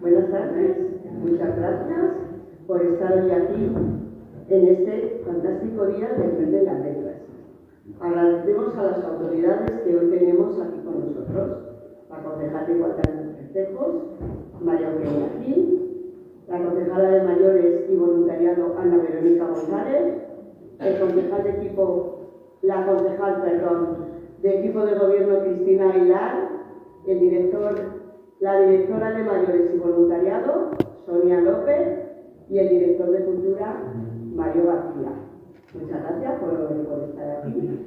Buenas tardes, muchas gracias por estar hoy aquí en este fantástico día del Mes de las Letras. Agradecemos a las autoridades que hoy tenemos aquí con nosotros, la concejal de Igualdad y Festejos, María Eugenia Gil, la concejala de Mayores y Voluntariado, Ana Verónica González, el concejal de equipo, de equipo de gobierno, Cristina Aguilar, la directora de Mayores y Voluntariado, Sonia López, y el director de Cultura, Mario García. Muchas gracias por estar aquí.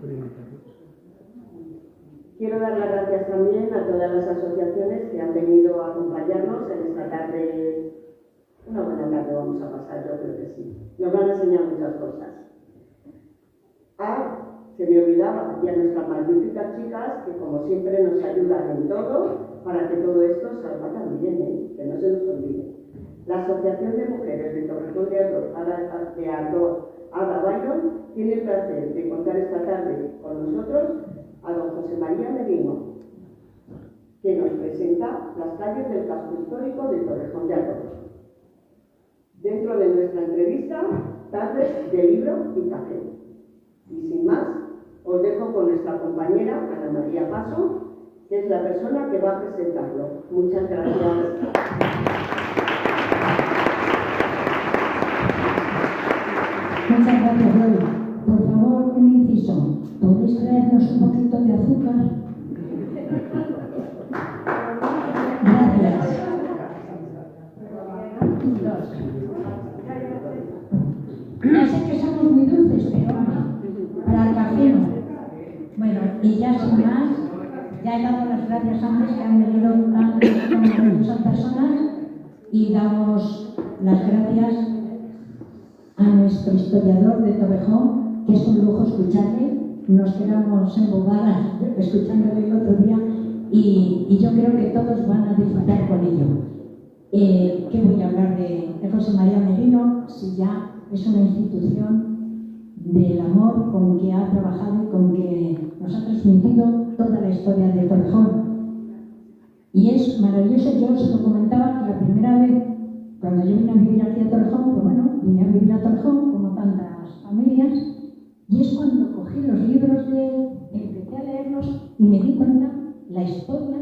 Quiero dar las gracias también a todas las asociaciones que han venido a acompañarnos en esta tarde. Una buena tarde vamos a pasar, yo creo que sí. Nos van a enseñar muchas cosas. Se me olvidaba, y a nuestras magníficas chicas que como siempre nos ayudan en todo para que todo esto salga tan bien, que no se nos olvide. La Asociación de Mujeres de Torrejón de Ardoz, Ada Byron, tiene el placer de contar esta tarde con nosotros a don José María Merino, que nos presenta las calles del casco histórico de Torrejón de Ardoz. Dentro de nuestra entrevista, tardes de libro y café. Y sin más, os dejo con nuestra compañera Ana María Paso, que es la persona que va a presentarlo. Muchas gracias. Muchas gracias, Lola. Por favor, un inciso. ¿Podéis traernos un poquito de azúcar? Gracias. Ya sé que somos muy dulces, pero para el café no. Bueno, y ya sin más, ya he dado las gracias antes que han venido muchas personas y damos las gracias a nuestro historiador de Torrejón, que es un lujo escucharle. Nos quedamos embobadas escuchándole el otro día y yo creo que todos van a disfrutar con ello. ¿Qué voy a hablar de José María Merino? Si ya es una institución del amor con que ha trabajado y con que nos ha transmitido toda la historia de Torrejón. Y es maravilloso. Yo os lo comentaba que la primera vez, cuando yo vine a vivir aquí a Torrejón, pues bueno, vine a vivir a Torrejón como tantas familias, y es cuando cogí los libros empecé a leerlos y me di cuenta la historia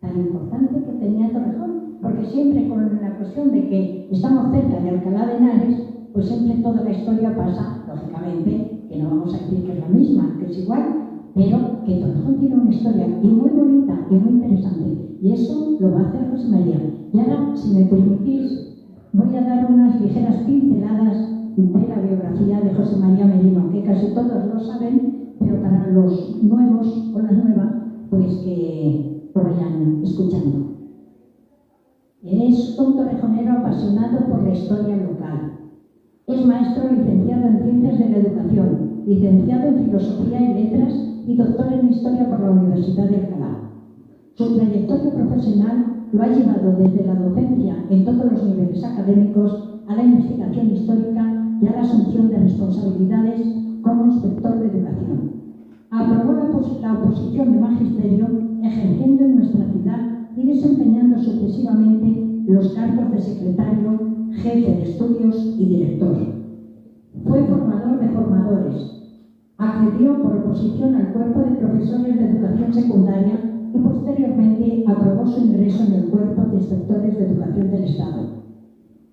tan importante que tenía Torrejón, porque siempre con la cuestión de que estamos cerca de Alcalá de Henares, pues siempre toda la historia pasa, lógicamente, que no vamos a decir que es la misma, que es igual, pero que Torrejón tiene una historia y muy bonita y muy interesante, y eso lo va a hacer José María. Y ahora, si me permitís, voy a dar unas ligeras pinceladas de la biografía de José María Merino, que casi todos lo saben, pero para los nuevos o las nuevas, pues que lo vayan escuchando. Es un torrejonero apasionado por la historia local. Es maestro licenciado en Ciencias de la Educación, licenciado en Filosofía y Letras y doctor en Historia por la Universidad de Alcalá. Su trayectoria profesional lo ha llevado desde la docencia en todos los niveles académicos a la investigación histórica y a la asunción de responsabilidades como inspector de educación. Aprobó la oposición de magisterio ejerciendo en nuestra ciudad y desempeñando sucesivamente los cargos de secretario, jefe de estudios y director. Fue formador de formadores. Accedió por oposición al cuerpo de profesores de educación secundaria y posteriormente aprobó su ingreso en el cuerpo de inspectores de educación del Estado,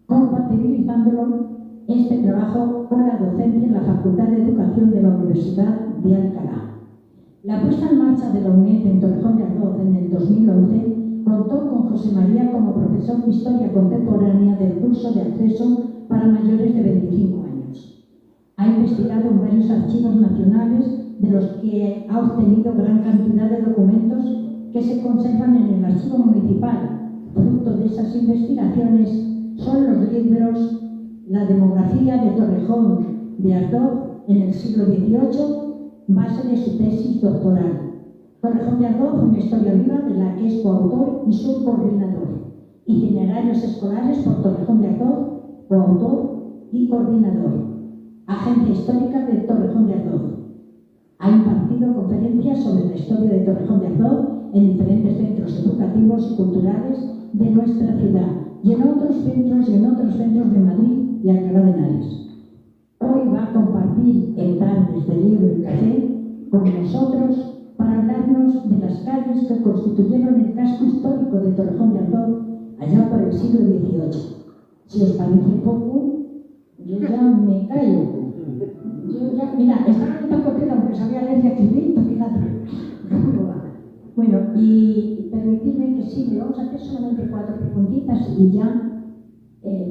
compatibilizándolo este trabajo con la docencia en la Facultad de Educación de la Universidad de Alcalá. La puesta en marcha de la UNED en Torrejón de Ardoz en el 2011 contó con José María como profesor de Historia Contemporánea del curso de acceso para mayores de 25 años. Ha investigado en varios archivos nacionales de los que ha obtenido gran cantidad de documentos que se conservan en el archivo municipal. Fruto de esas investigaciones son los libros La demografía de Torrejón de Ardoz en el siglo XVIII, base de su tesis doctoral. Torrejón de Ardoz, una historia viva de la que es coautor y subcoordinador. Itinerarios escolares por Torrejón de Ardoz, coautor y coordinador. Agencia Histórica de Torrejón de Ardoz. Ha impartido conferencias sobre la historia de Torrejón de Ardoz en diferentes centros educativos y culturales de nuestra ciudad y en otros centros de Madrid y Alcalá de Henares. Hoy va a compartir en tardes de libro y café con nosotros para hablarnos de las calles que constituyeron el casco histórico de Torrejón de Ardoz allá por el siglo XVIII. Si os parece poco, yo ya me callo. Mira, estaba tan contenta porque sabía leer y escribir, porque fíjate. Bueno, y permitidme que sí, le vamos a hacer solamente 4 preguntitas y ya,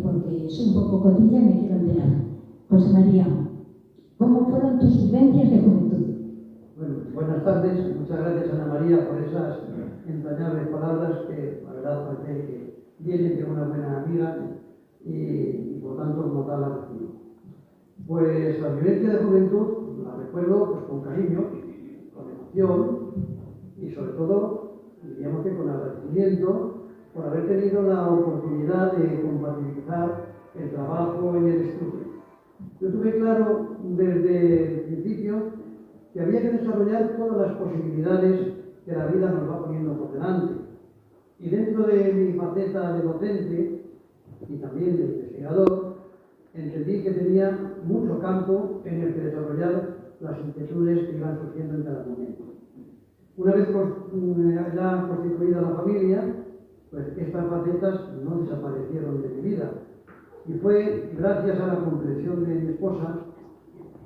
porque soy un poco cotilla y me quiero enterar. José María, ¿cómo fueron tus vivencias de juventud? Bueno, buenas tardes. Muchas gracias, Ana María, por esas entrañables palabras que, la verdad, parece que vienen de una buena amiga y por tanto, como tal, la recibo. Pues la vivencia de juventud la recuerdo pues, con cariño, con emoción y sobre todo, diríamos que con agradecimiento por haber tenido la oportunidad de compatibilizar el trabajo y el estudio. Yo tuve claro desde el principio que había que desarrollar todas las posibilidades que la vida nos va poniendo por delante. Y dentro de mi faceta de docente y también de investigador, entendí que tenía mucho campo en el que desarrollar las inquietudes que iban surgiendo en cada momento. Una vez ya constituida la familia, pues estas facetas no desaparecieron de mi vida. Y fue gracias a la comprensión de mi esposa,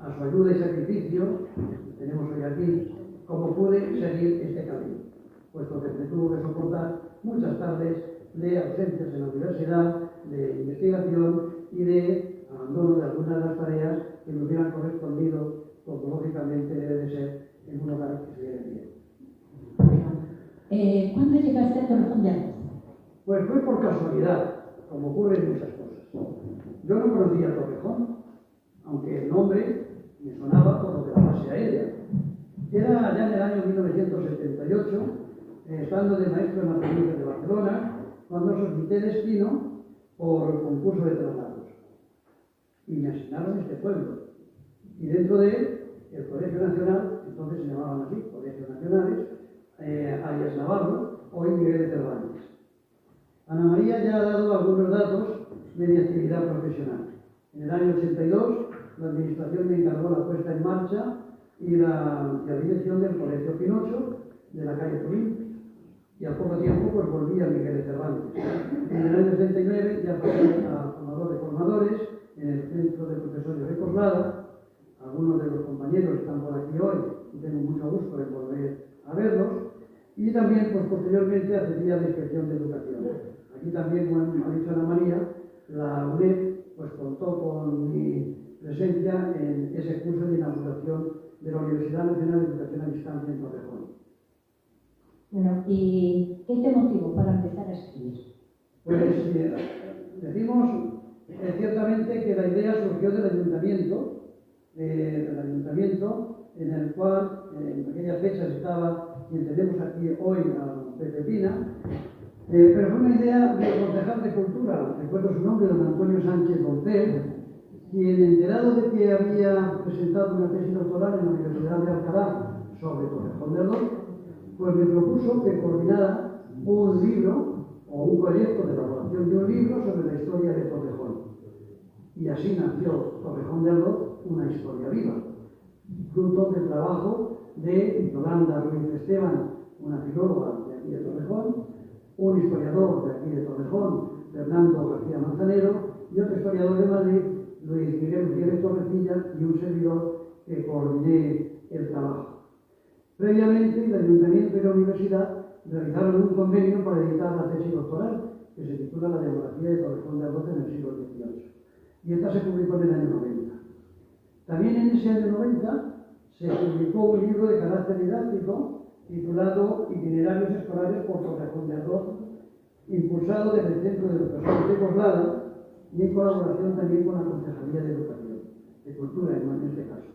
a su ayuda y sacrificio, que tenemos hoy aquí, como pude seguir este camino, puesto que me tuvo que soportar muchas tardes de ausencias en la universidad, de investigación y de abandono de algunas de las tareas que me hubieran correspondido, como lógicamente debe de ser en un hogar que se lleve bien. ¿Cuándo llegaste a Torrejón de Ardoz? Pues fue por casualidad, como ocurre en muchas cosas. Yo no conocía Torrejón, aunque el nombre me sonaba por lo de la base aérea. Era allá en el año 1978, estando de maestro en la provincia de Barcelona, cuando solicité destino por concurso de traslados. Y me asignaron este pueblo. Y dentro de él, el Colegio Nacional, entonces se llamaban así, Colegios Nacionales, Arias Navarro, hoy Miguel de Cervantes. Ana María ya ha dado algunos datos de mi actividad profesional. En el año 82, la Administración me encargó la puesta en marcha y la dirección del Colegio Pinocho de la calle Turín. Y al poco tiempo pues volví a Miguel de Cervantes. En el año 79 ya pasé a formador de formadores en el Centro de Profesores de Coslada. Algunos de los compañeros están por aquí hoy y tengo mucho gusto de volver a verlos. Y también, pues posteriormente, accedí a la Inspección de Educación. Aquí también, como ha dicho Ana María, la UNED pues, contó con mi presencia en ese curso de inauguración de la Universidad Nacional de Educación a Distancia en Torrejón. Bueno, ¿y qué te motivó para empezar a escribir? Pues decimos ciertamente que la idea surgió del ayuntamiento en el cual en aquellas fechas estaba quien tenemos aquí hoy, a Pepe Pina, pero fue una idea del concejal de Cultura, recuerdo su nombre, don Antonio Sánchez González, quien, enterado de que había presentado una tesis doctoral en la Universidad de Alcalá sobre Torrejón de Ardoz, pues me propuso que coordinara un libro o un proyecto de elaboración de un libro sobre la historia de Torrejón. Y así nació Torrejón de Ardoz, una historia viva, fruto del trabajo de Yolanda Ruiz Esteban, una filóloga de aquí de Torrejón, un historiador de aquí de Torrejón, Fernando García Manzanero, y otro historiador de Madrid, Luis Miguel Gutiérrez Torrecilla, y un servidor que coordiné el trabajo. Previamente, el Ayuntamiento y la Universidad realizaron un convenio para editar la tesis doctoral, que se titula La demografía de Torrejón de Ardoz en el siglo XVIII. Y esta se publicó en el año 90. También en ese año 90 se publicó un libro de carácter didáctico titulado Itinerarios escolares por Torrejón de Ardoz, impulsado desde el Centro de Educación de Coslada y en colaboración también con la Concejalía de Educación, de Cultura en este caso.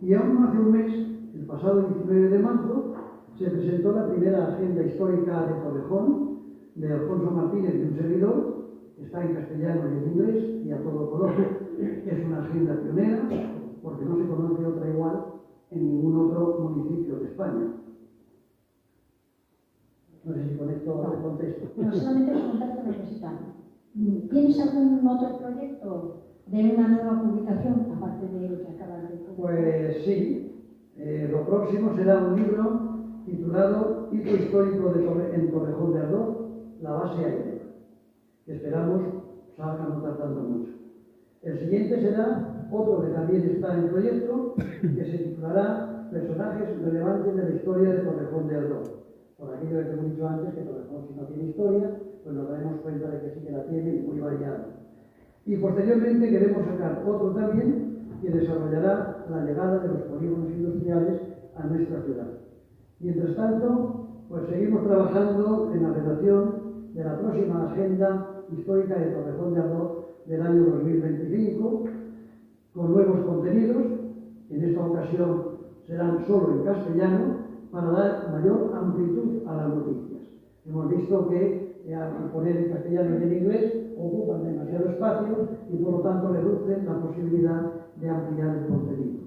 Y aún hace un mes, el pasado 19 de marzo, se presentó la primera agenda histórica de Torrejón, de Alfonso Martínez y un servidor. Está en castellano y en inglés y a todo color. Es una agenda pionera porque no se conoce otra igual en ningún otro municipio de España. No sé si con esto te contesto. No, solamente es contacto necesitado. ¿Tienes algún otro proyecto de una nueva publicación, aparte de lo que acabas de publicar? Pues sí. Lo próximo será un libro titulado Hito histórico en Torrejón de Ardoz, la base aire, que esperamos salga no tardando mucho. El siguiente será otro que también está en proyecto, que se titulará Personajes relevantes de la historia de Torrejón de Ardoz. Por aquello que te he dicho antes, que Torrejón si no tiene historia, pues nos daremos cuenta de que sí que la tiene y muy variada. Y posteriormente queremos sacar otro también que desarrollará la llegada de los polígonos industriales a nuestra ciudad. Mientras tanto, pues seguimos trabajando en la redacción de la próxima agenda histórica de Torrejón de Ardoz del año 2025, con nuevos contenidos, que en esta ocasión serán solo en castellano, para dar mayor amplitud a las noticias. Hemos visto que al poner en castellano y en inglés ocupan demasiado espacio y por lo tanto reducen la posibilidad de ampliar el contenido.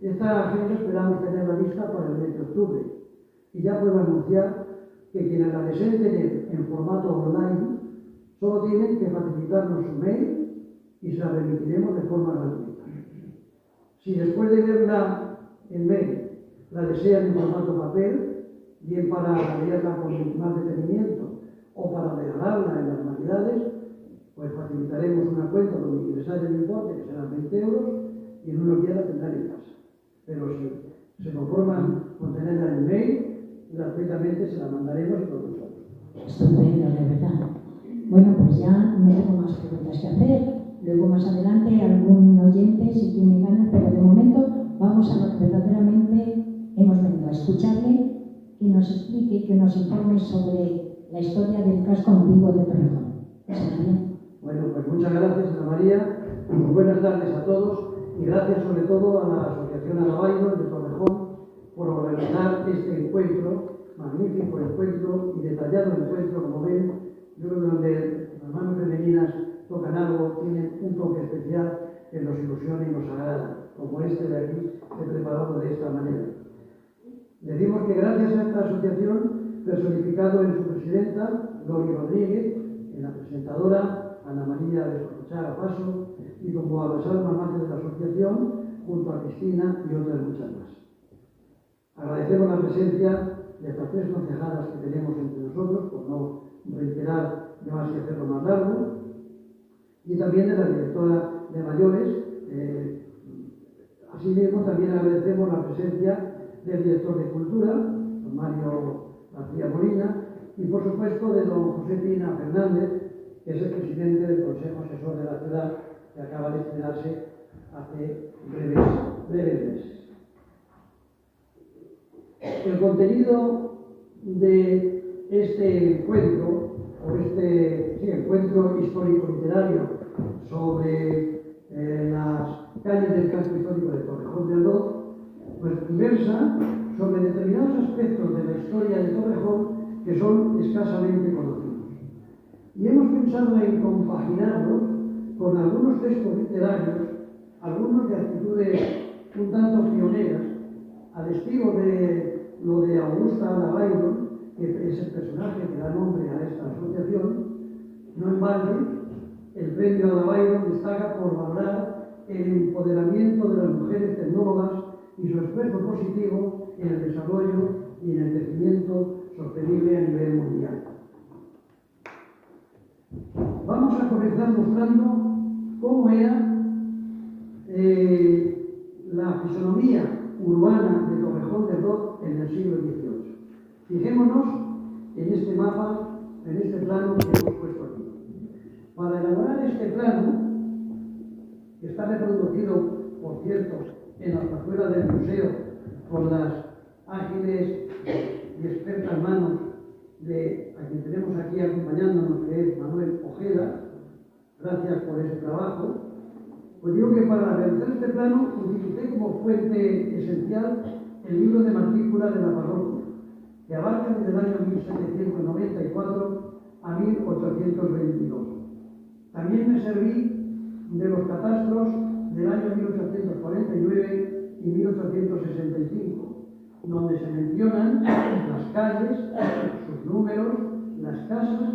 Esta agenda esperamos tenerla lista para el mes de octubre y ya puedo anunciar que quienes la deseen tener en formato online solo tienen que facilitarnos su mail y se la remitiremos de forma gratuita. Si después de verla en mail la desean en formato papel, bien para leerla con más detenimiento o para regalarla en las navidades, pues facilitaremos una cuenta donde ingresar el importe, que serán 20 euros, y en unos días la tendrán en casa. Pero si se conforman con tenerla en mail, gratuitamente se la mandaremos y con nosotros. Estupendo, de verdad. Bueno, pues ya no tengo más preguntas que hacer. Luego más adelante algún oyente si tiene ganas, pero de momento vamos a lo que verdaderamente hemos venido a escucharle, que nos explique, que nos informe sobre la historia del casco antiguo de Torrejón. Bueno, pues muchas gracias, Ana María, y muy buenas tardes a todos, y gracias sobre todo a la Asociación Alabaino de Torrejón por organizar este encuentro, magnífico encuentro y detallado encuentro, como ven, yo creo que donde las manos femeninas tocan algo, tienen un toque especial que nos ilusiona y nos agrada, como este de aquí, preparado de esta manera. Decimos que gracias a esta asociación, personificado en su presidenta, Lori Rodríguez, en la presentadora, Ana María de Sorrochaga Paso, y como a las almas madres de la asociación, junto a Cristina y otras muchas más. Agradecemos la presencia de estas tres concejadas que tenemos entre nosotros, por no reiterar más y hacerlo más largo, y también de la directora de mayores. Asimismo, también agradecemos la presencia del director de Cultura, don Mario García Molina, y por supuesto de don José Pina Fernández, que es el presidente del Consejo Asesor de la Ciudad, que acaba de estrenarse hace breves meses. El contenido de este encuentro, encuentro histórico-literario sobre las calles del casco histórico de Torrejón de Ardoz, pues versa sobre determinados aspectos de la historia de Torrejón que son escasamente conocidos. Y hemos pensado en compaginarlos con algunos textos literarios, algunos de actitudes un tanto pioneras, al estilo de lo de Augusta Ada Byron, que es el personaje que da nombre a esta asociación. No en balde, el premio Ada Byron destaca por valorar el empoderamiento de las mujeres tecnólogas y su esfuerzo positivo en el desarrollo y en el crecimiento sostenible a nivel mundial. Vamos a comenzar mostrando cómo era la fisonomía urbana de Torrejón de Ardoz en el siglo XVIII. Fijémonos en este mapa, en este plano que hemos puesto aquí. Para elaborar este plano, que está reproducido, por cierto, en la plazuela del museo, con las ágiles y expertas manos de a quien tenemos aquí acompañándonos, que es Manuel Ojeda, gracias por ese trabajo. Pues digo que para realizar este plano utilicé como fuente esencial el libro de matrícula de la parroquia, que abarca desde el año 1794 a 1822. También me serví de los catastros del año 1849 y 1865, donde se mencionan las calles, sus números, las casas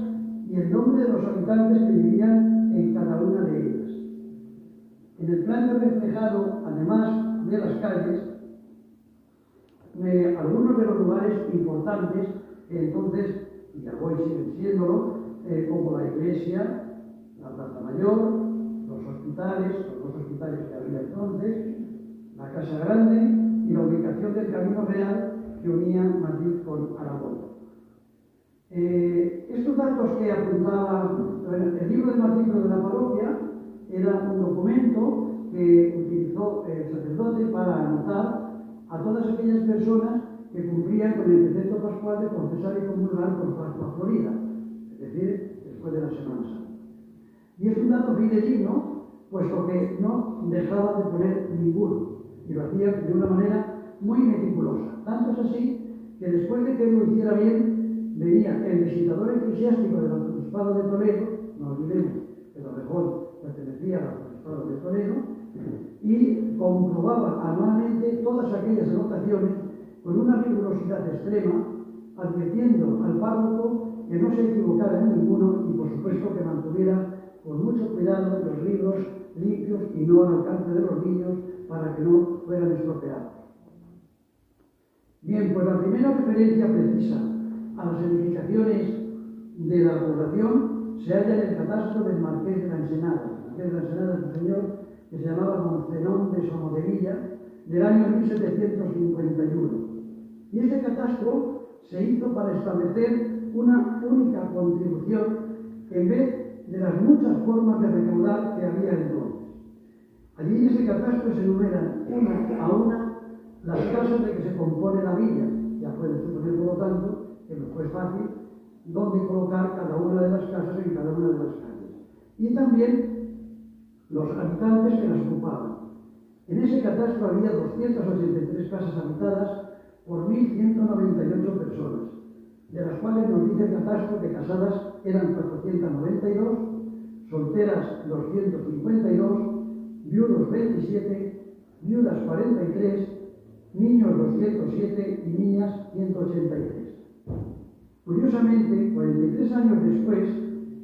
y el nombre de los habitantes que vivían en cada una de ellas. En el plano reflejado, además de las calles, algunos de los lugares importantes que entonces, y ya hoy siguen siéndolo, como la iglesia, la Plaza Mayor, los hospitales, los dos hospitales que había entonces, la Casa Grande y la ubicación del Camino Real que unía Madrid con Aragón. Estos datos que apuntaba el libro de matrícula de la parroquia era un documento que utilizó el sacerdote para anotar a todas aquellas personas que cumplían con el precepto pascual de confesar y comulgar por Pascua Florida, es decir, después de la Semana Santa. Y es un dato fidedigno, puesto que no dejaba de poner ninguno, y lo hacía de una manera muy meticulosa. Tanto es así que después de que lo hiciera bien, venía el visitador eclesiástico del Arzobispado de Toledo, no olvidemos que Torrejón pertenecía al Arzobispado de Toledo, y comprobaba anualmente todas aquellas anotaciones con una rigurosidad extrema, advirtiendo al párroco que no se equivocara en ninguno y, por supuesto, que mantuviera con mucho cuidado los libros limpios y no al alcance de los niños para que no fueran estropeados. Bien, pues la primera referencia precisa a las edificaciones de la población se halla en el catastro del Marqués de la Ensenada. El Marqués de la Ensenada es un señor que se llamaba Moncenón de Somodevilla, del año 1751. Y este catastro se hizo para establecer una única contribución en vez de las muchas formas de recaudar que había entonces. Allí en ese catastro se enumeran una a una las casas de que se compone la villa. Ya pueden suponer, por lo tanto, que no fue fácil dónde colocar cada una de las casas en cada una de las calles. Y también los habitantes que las ocupaban. En ese catastro había 283 casas habitadas por 1.198 personas, de las cuales nos dice el catastro que casadas eran 492, solteras 252, viudos 27, viudas 43, niños 207 y niñas 183. Curiosamente, 43 años después,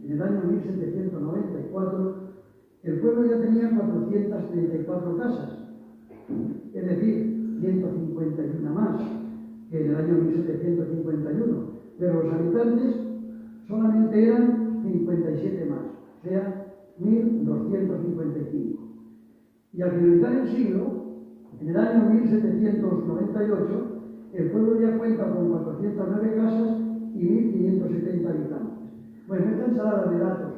en el año 1794, el pueblo ya tenía 434 casas, es decir, 151 más que en el año 1751, pero los habitantes solamente eran 57 más, o sea, 1.255. Y al finalizar el siglo, en el año 1798, el pueblo ya cuenta con 409 casas y 1.570 habitantes. Bueno, esta ensalada de datos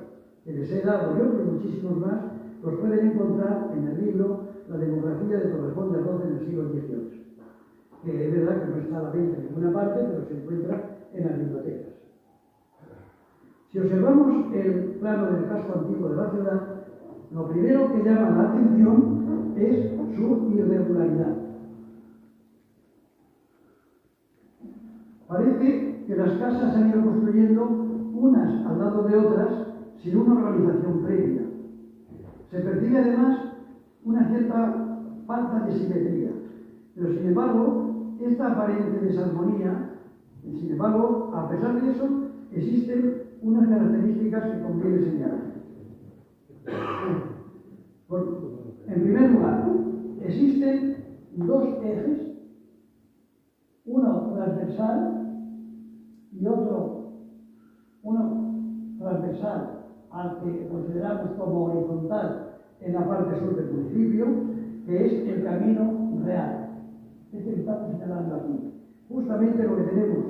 que les he dado y otros muchísimos más, los pueden encontrar en el libro La demografía de Torrejón de Ardoz en el siglo XVIII, que es verdad que no está a la venta en ninguna parte, pero se encuentra en las bibliotecas. Si observamos el plano del casco antiguo de la ciudad, lo primero que llama la atención es su irregularidad. Parece que las casas se han ido construyendo unas al lado de otras sin una organización previa. Se percibe además una cierta falta de simetría, pero sin embargo, esta aparente desarmonía, sin embargo, a pesar de eso, existen unas características que conviene señalar. En primer lugar, existen dos ejes, uno transversal y uno transversal al que consideramos como horizontal en la parte sur del municipio, que es el Camino Real. Este que estamos señalando aquí. Justamente lo que tenemos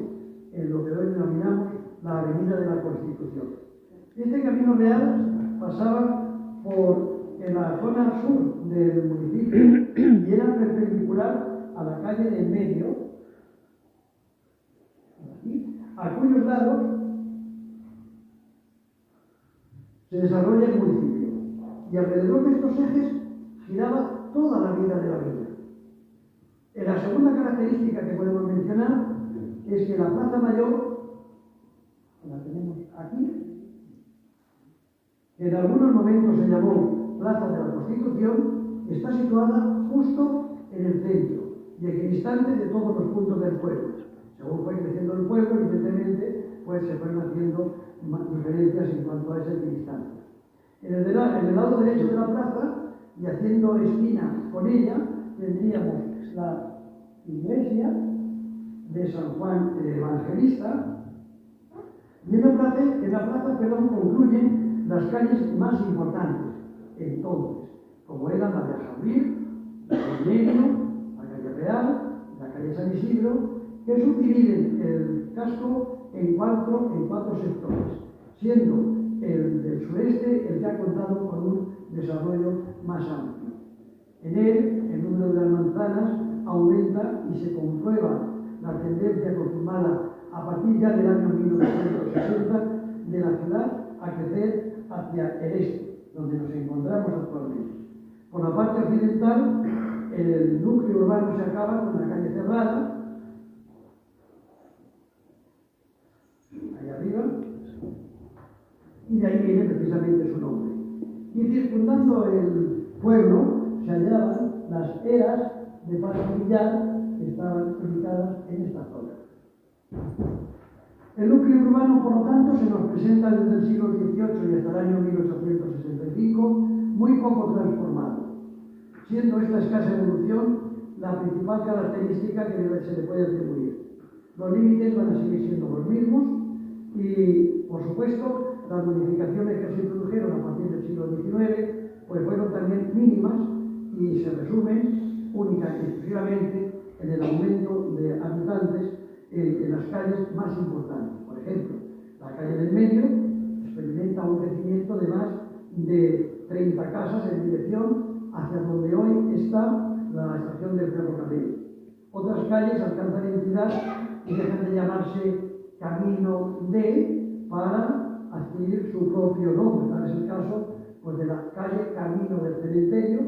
en lo que hoy denominamos la Avenida de la Constitución. Este Camino Real pasaba en la zona sur del municipio y era perpendicular a la calle del medio, a cuyos lados se desarrolla el municipio. Y alrededor de estos ejes giraba toda la vida de la villa. La segunda característica que podemos mencionar es que la Plaza Mayor, la tenemos aquí, que en algunos momentos se llamó Plaza de la Constitución, está situada justo en el centro, y equidistante de todos los puntos del pueblo. Según fue creciendo el pueblo, evidentemente, pues se fueron haciendo diferencias en cuanto a esa equidistancia. En el lado derecho de la plaza, y haciendo esquina con ella, tendríamos la iglesia de San Juan Evangelista, y en la plaza concluyen las calles más importantes entonces, como eran la de Javier, la de Medio, la calle Real, la calle San Isidro, que subdividen el casco en cuatro sectores, siendo el del sureste el que ha contado con un desarrollo más amplio. En él, el número de las manzanas aumenta y se comprueba la tendencia confirmada a partir ya del año 1960 de la ciudad a crecer hacia el este, donde nos encontramos actualmente. Por la parte occidental, el núcleo urbano se acaba con la calle Cerrada, ahí arriba, y de ahí viene precisamente su nombre. Y circundando el pueblo se hallaban las eras de paso millar que estaban ubicadas en esta zona. El núcleo urbano, por lo tanto, se nos presenta desde el siglo XVIII y hasta el año 1865 muy poco transformado, siendo esta escasa evolución la principal característica que se le puede atribuir. Los límites van a seguir siendo los mismos y, por supuesto, las modificaciones que se introdujeron a partir del siglo XIX pues fueron también mínimas y se resumen única y exclusivamente en el aumento de habitantes en las calles más importantes. Por ejemplo, la calle del Medio experimenta un crecimiento de más de 30 casas en dirección hacia donde hoy está la estación del ferrocarril. Otras calles alcanzan entidad y dejan de llamarse Camino D para adquirir su propio nombre. Tal es el caso pues, de la calle Camino del Cementerio,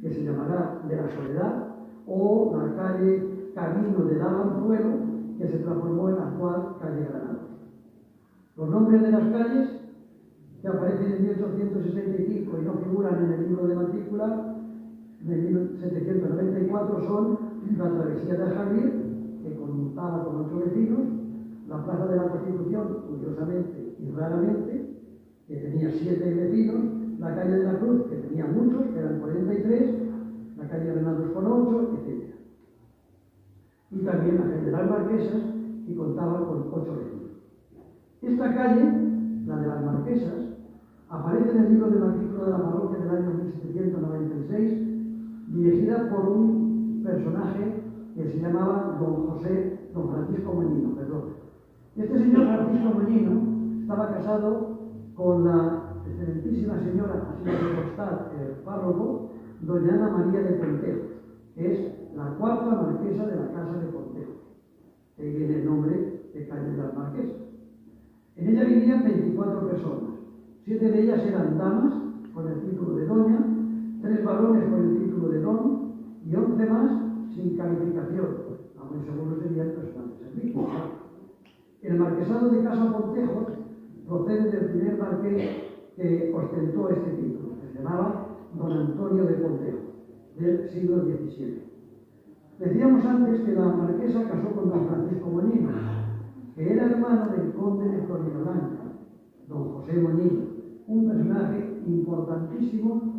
que se llamará de la Soledad, o la calle Camino del Alanzuelo, que se transformó en la actual calle Granados. Los nombres de las calles que aparecen en 1865 y no figuran en el libro de matrícula de 1794 son la travesía de Javier, que contaba con 8 vecinos, la Plaza de la Constitución, curiosamente y raramente, que tenía 7 vecinos, la calle de la Cruz, que tenía muchos, que eran 43, la calle Granados con 8, etc. Y también la calle de las Marquesas, que contaba con 8 vecinos. Esta calle, la de las Marquesas, aparece en el libro de matrícula de la parroquia del año 1796, dirigida por un personaje que se llamaba don Francisco Moñino, perdón. Este señor Francisco Moñino estaba casado con la excelentísima señora, así lo consta el párroco, doña Ana María de Pontejos, que es la cuarta marquesa de la Casa de Pontejos, que viene el nombre de calle de las Marquesas. En ella vivían 24 personas, 7 de ellas eran damas con el título de doña, 3 varones con el título de don y 11 más sin calificación, aunque seguro serían personas de servicio. El marquesado de Casa Pontejos procede del primer marqués que ostentó este título, que se llamaba don Antonio de Pontejos, del siglo XVII. Decíamos antes que la marquesa casó con don Francisco Moñino, que era hermano del conde de Floridablanca, don José Moñino, un personaje importantísimo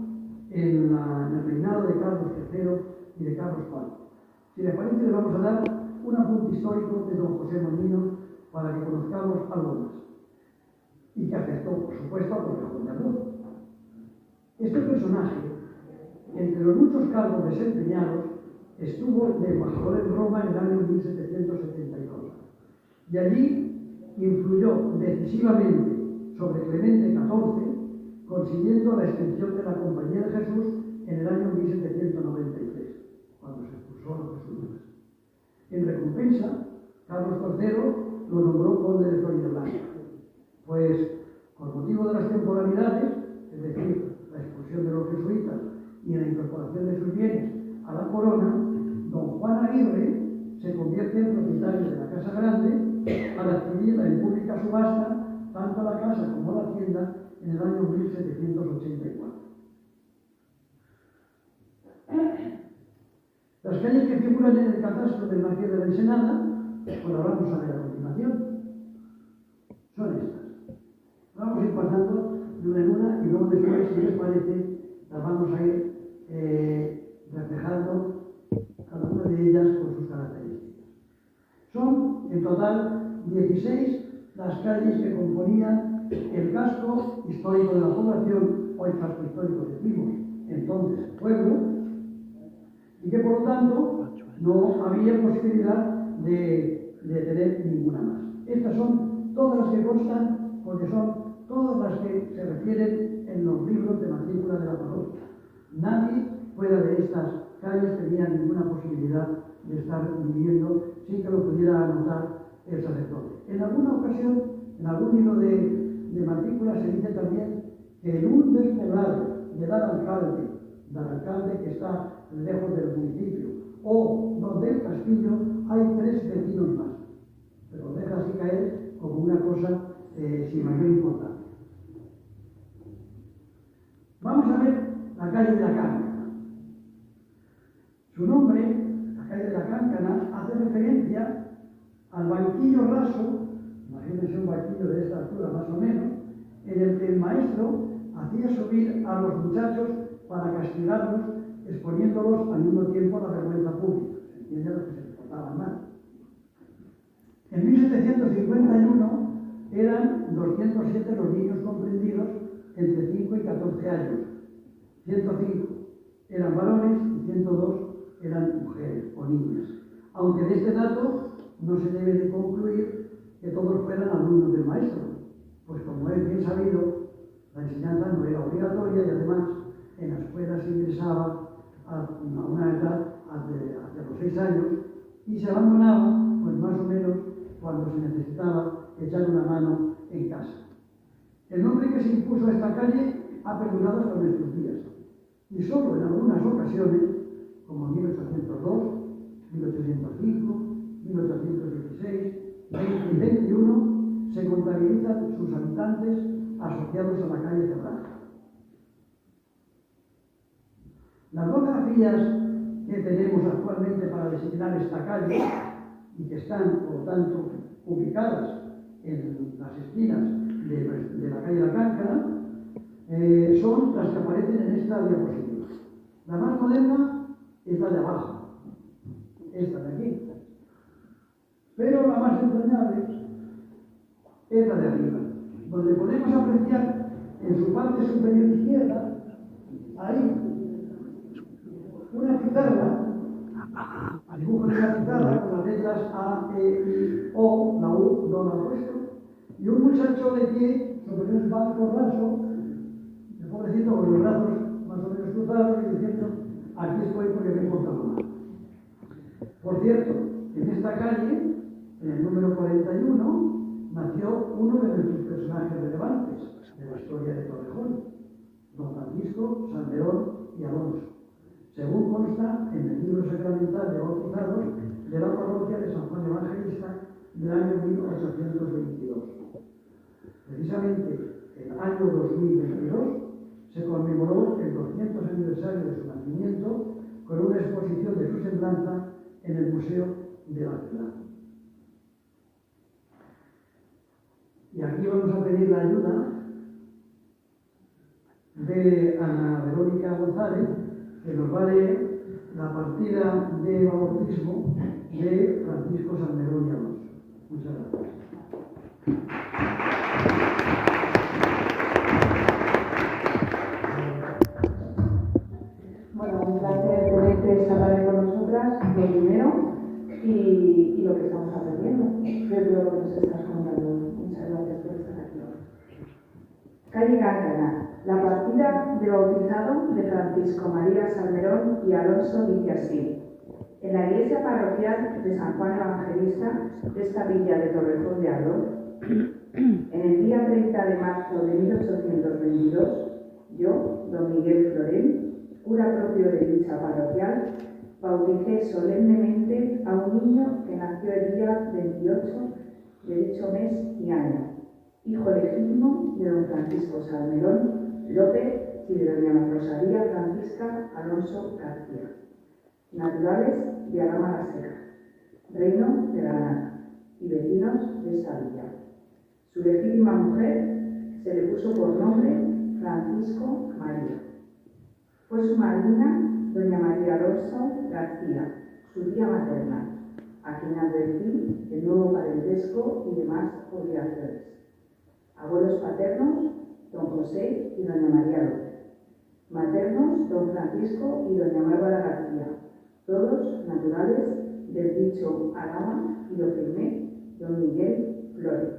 en el reinado de Carlos III y de Carlos IV. Si les parece, le vamos a dar un apunte histórico de don José Moñino para que conozcamos algo más, y que afectó, por supuesto, a Torrejón de Ardoz. Este personaje, entre los muchos cargos desempeñados, estuvo de embajador en Roma en el año 1772, y allí influyó decisivamente sobre Clemente XIV, consiguiendo la extensión de la Compañía de Jesús en el año 1793, cuando se expulsó a los jesuitas. En recompensa, Carlos III lo nombró conde de Floridablanca, pues por motivo de las temporalidades, es decir, la expulsión de los jesuitas y la incorporación de sus bienes a la corona, don Juan Aguirre se convierte en propietario de la Casa Grande al adquirirla en pública subasta tanto la casa como la hacienda en el año 1784. Las calles que figuran en el catastro del Marqués de la Ensenada, pues las vamos a ver a continuación, son estas. Vamos a ir pasando de una en una y luego después, si les parece, las vamos a ir reflejando cada una de ellas con sus características. Son, en total, 16 las calles que componían el casco histórico de la población, o el casco histórico, decimos, entonces pueblo, y que por lo tanto no había posibilidad de tener ninguna más. Estas son todas las que constan, porque son todas las que se refieren en los libros de matrícula de la parroquia. Nadie fuera de estas calles tenía ninguna posibilidad de estar viviendo sin que lo pudiera anotar el sacerdote. En alguna ocasión, en algún libro de matrícula se dice también que en un despoblado del alcalde que está lejos del municipio, o donde el castillo, hay 3 vecinos más. Pero deja así caer como una cosa sin mayor importancia. Vamos a ver la calle de la Cáncana. Su nombre, la calle de la Cáncana, hace referencia al banquillo raso, imagínense un banquillo de esta altura más o menos, en el que el maestro hacía subir a los muchachos para castigarlos, exponiéndolos al mismo tiempo a la vergüenza pública. ¿Se entiende lo que se les portaban mal? En 1751 eran 207 los niños comprendidos entre 5 y 14 años. 105 eran varones y 102 eran mujeres o niñas. Aunque de este dato no se debe de concluir que todos fueran alumnos del maestro, pues como es bien sabido, la enseñanza no era obligatoria y además en la escuela se ingresaba a una edad hacia los 6 años y se abandonaba pues más o menos cuando se necesitaba echar una mano en casa. El nombre que se impuso a esta calle ha perdurado hasta nuestros días y solo en algunas ocasiones, como 1802, 1805, 1816, 20 y 21, se contabilizan sus habitantes asociados a la calle Cerrada. Las dos grafías que tenemos actualmente para designar esta calle y que están, por lo tanto, ubicadas en las esquinas de la calle La Cáncana, son las que aparecen en esta diapositiva. La más moderna es la de abajo, esta de aquí. Pero la más entrañable es la de arriba, donde podemos apreciar en su parte superior izquierda, ahí, una pizarra, al dibujo de la pizarra con las letras A, E, I, O, la U, no la he puesto, y un muchacho de pie sobre un banco raso, el pobrecito con los brazos más o menos cruzados y diciendo, aquí estoy porque me he portado mal. Por cierto, en esta calle, en el número 41, nació uno de nuestros personajes relevantes de la historia de Torrejón, don Francisco, Salmerón y Alonso, según consta en el libro sacramental de bautizados de la parroquia de San Juan Evangelista del año 1822. Precisamente el año 2022 se conmemoró el 200 aniversario de su nacimiento con una exposición de su semblanza en el Museo de la Ciudad. Y aquí vamos a pedir la ayuda de Ana Verónica González, que nos va a leer la partida de bautismo de Francisco Salmerón y Alonso. Muchas gracias. Bueno, un placer tenerte esta tarde con nosotras, lo primero, y lo que estamos aprendiendo, de lo que nos estás contando. Muchas gracias por estar aquí. Calle Cáncana. La partida de bautizado de Francisco María Salmerón y Alonso dice así: en la iglesia parroquial de San Juan Evangelista de esta villa de Torrejón de Ardoz, en el día 30 de marzo de 1822, yo, don Miguel Florén, cura propio de dicha parroquial, bauticé solemnemente a un niño que nació el día 28 de dicho mes y año, hijo legítimo de don Francisco Salmerón López y de doña Rosalía Francisca Alonso García. naturales de Alhama la Seca, reino de Granada y vecinos de esta villa. Su legítima mujer se le puso por nombre Francisco María. Fue su madrina doña María Alonso García, su tía materna, a quien advertí el nuevo parentesco y demás obligaciones. Abuelos paternos, don José y doña María López. Maternos, don Francisco y doña Bárbara García, todos naturales del dicho Alhama, y lo firmé, don Miguel Flores.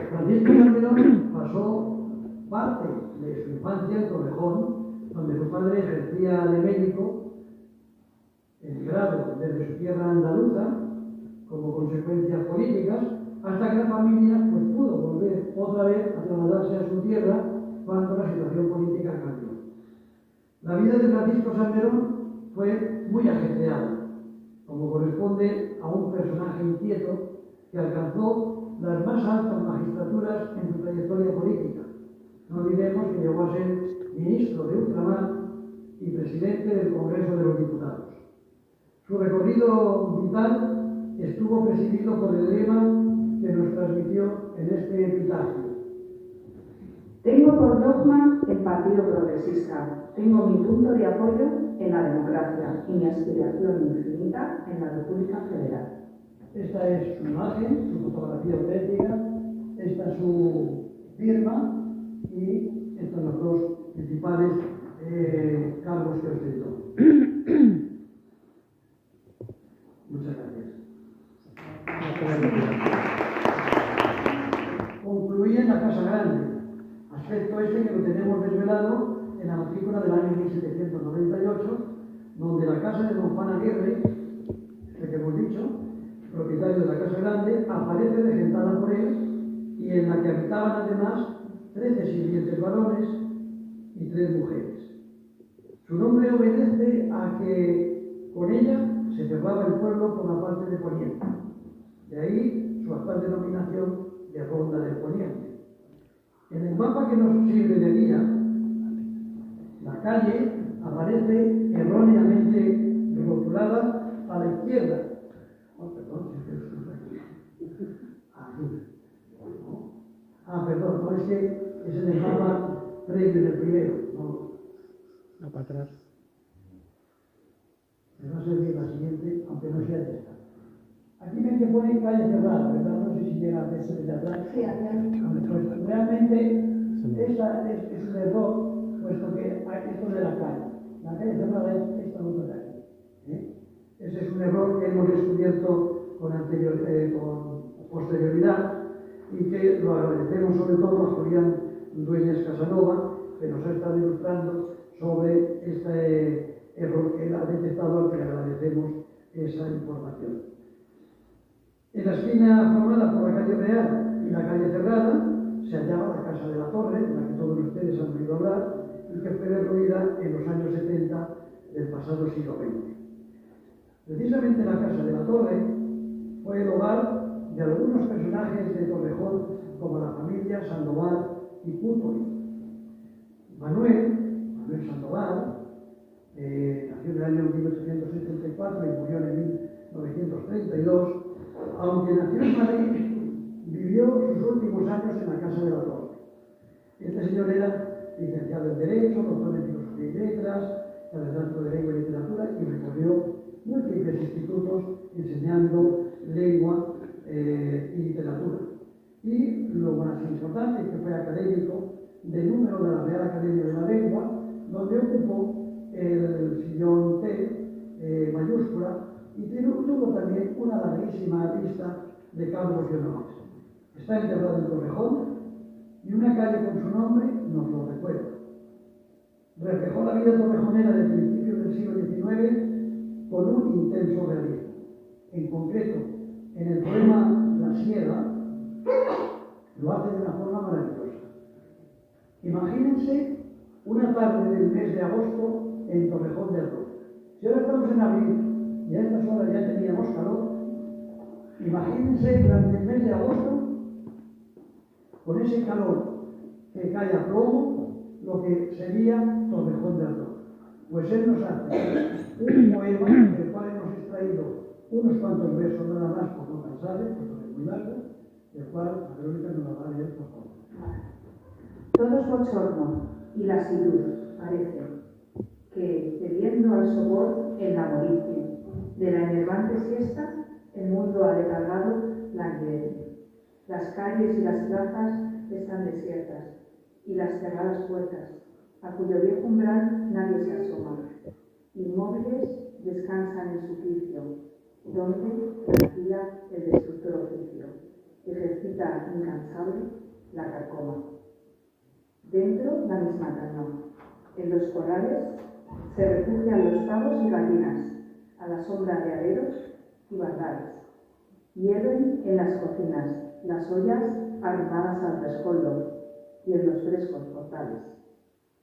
Francisco Salmerón pasó parte de su infancia en Torrejón, donde su padre ejercía de médico, emigrado desde su tierra andaluza, como consecuencias políticas, hasta que la familia pues, pudo volver otra vez a trasladarse a su tierra cuando la situación política cambió. La vida de Francisco Salmerón fue muy ajetreada, como corresponde a un personaje inquieto que alcanzó las más altas magistraturas en su trayectoria política. No olvidemos que llegó a ser ministro de Ultramar y presidente del Congreso de los Diputados. Su recorrido vital estuvo presidido por el lema que nos transmitió en este epitafio. Tengo por dogma el Partido Progresista, tengo mi punto de apoyo en la democracia y mi aspiración infinita en la República Federal. Esta es su imagen, su fotografía auténtica, esta es su firma y estos son los dos principales cargos que ostentó. Muchas gracias. Concluí en la Casa Grande, aspecto este que lo tenemos desvelado en la matrícula del año 1798, donde la casa de don Juan Aguirre, que hemos dicho, propietario de la Casa Grande, aparece regentada por él y en la que habitaban además 13 sirvientes varones y 3 mujeres. Su nombre obedece a que con ella se cerraba el pueblo por la parte de Poniente. De ahí su actual denominación de Ronda del Poniente. En el mapa que nos sirve de guía, la calle aparece erróneamente rotulada a la izquierda. Oh, perdón, perdón, no es que es en el mapa previo del primero. No, para atrás. Me va a servir la siguiente, aunque no sea esta. Aquí ven que pone calle cerrada, ¿verdad? No sé si llega a verse desde atrás. Sí, Pues realmente esta es un error, puesto que esto de la calle. La calle cerrada es esta otra de aquí. Ese es un error que hemos descubierto con posterioridad y que lo agradecemos sobre todo a Julián Dueñas Casanova, que nos ha estado ilustrando sobre este error que él ha detectado, al que le agradecemos esa información. En la esquina formada por la calle Real y la calle Cerrada se hallaba la Casa de la Torre, de la que todos ustedes han oído hablar, y que fue derruida en los años 70 del pasado siglo XX. Precisamente la Casa de la Torre fue el hogar de algunos personajes de Torrejón, como la familia Sandoval y Pútoli. Manuel Sandoval, nació en el año 1874 y murió en 1932, aunque nació en Madrid, vivió sus últimos años en la Casa de la Torre. Este señor era licenciado en Derecho, doctor en Filosofía y Letras, catedrático de Lengua y Literatura y recorrió múltiples institutos enseñando lengua y literatura. Y lo más importante, que fue académico del número de la Real Academia de la Lengua, donde ocupó el sillón T mayúscula y tuvo también una larguísima lista de cargos y honores. Está enterrado en Torrejón y una calle con su nombre nos lo recuerda. Reflejó la vida torrejonera del principio del siglo XIX con un intenso realismo. En concreto, en el poema La Sierra, lo hace de una forma maravillosa. Imagínense una tarde del mes de agosto en Torrejón del Rey. Si ahora estamos en abril y a estas horas ya teníamos calor, imagínense durante el mes de agosto, con ese calor que cae a plomo, lo que sería Torrejón de Ardoz. Pues él nos hace un poema del cual hemos extraído unos cuantos versos nada más por no cansarle, porque es muy largo, del cual la Verónica nos la va a leer, por favor. Todo es bochorno y lasitud, parece, que, cediendo al sopor en la molicie de la enervante siesta, el mundo ha recargado languidece. Las calles y las plazas están desiertas, y las cerradas puertas, a cuyo viejo umbral nadie se asoma. Inmóviles descansan en su quicio, donde tranquila el destructor oficio, ejercita incansable la carcoma. Dentro la misma carno. En los corrales se refugian los pavos y gallinas, a la sombra de aleros y bardales. Hierven en las cocinas las ollas arrimadas al rescoldo y en los frescos portales.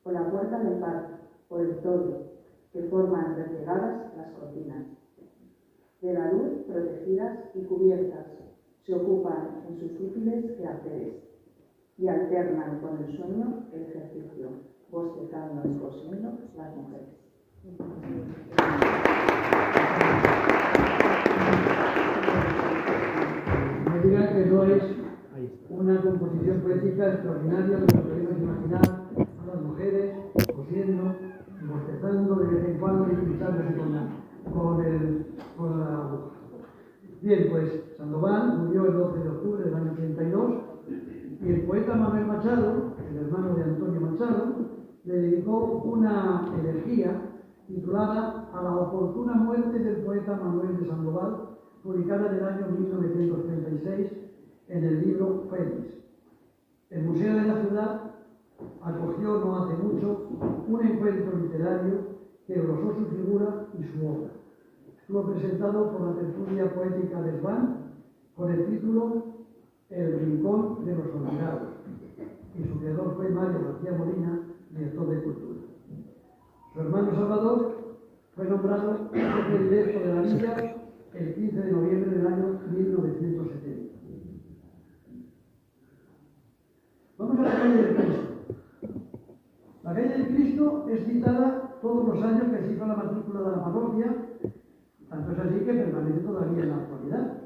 O la puerta del patio, o el toldo, que forman replegadas las cortinas. De la luz protegidas y cubiertas se ocupan en sus útiles quehaceres y alternan con el sueño el ejercicio, bostezando y cosiendo las mujeres. Me digan que no es una composición poética extraordinaria, lo que podemos imaginar a las mujeres cosiendo, bostezando de vez en cuando y pintándose con la aguja. Bien, pues Sandoval murió el 12 de octubre del año 32 y el poeta Manuel Machado, el hermano de Antonio Machado, le dedicó una elegía titulada A la oportuna muerte del poeta Manuel de Sandoval, publicada en el año 1936 en el libro Félix. El Museo de la Ciudad acogió no hace mucho un encuentro literario que glosó su figura y su obra. Estuvo presentado por la tertulia poética de Juan con el título El rincón de los olvidados, y su creador fue Mario García Molina, director de Cultura. Su hermano Salvador fue nombrado jefe directo de la villa el 15 de noviembre del año 1970. Vamos a la calle del Cristo. La calle del Cristo es citada todos los años que cifra la matrícula de la parroquia, tanto es así que permanece todavía en la actualidad.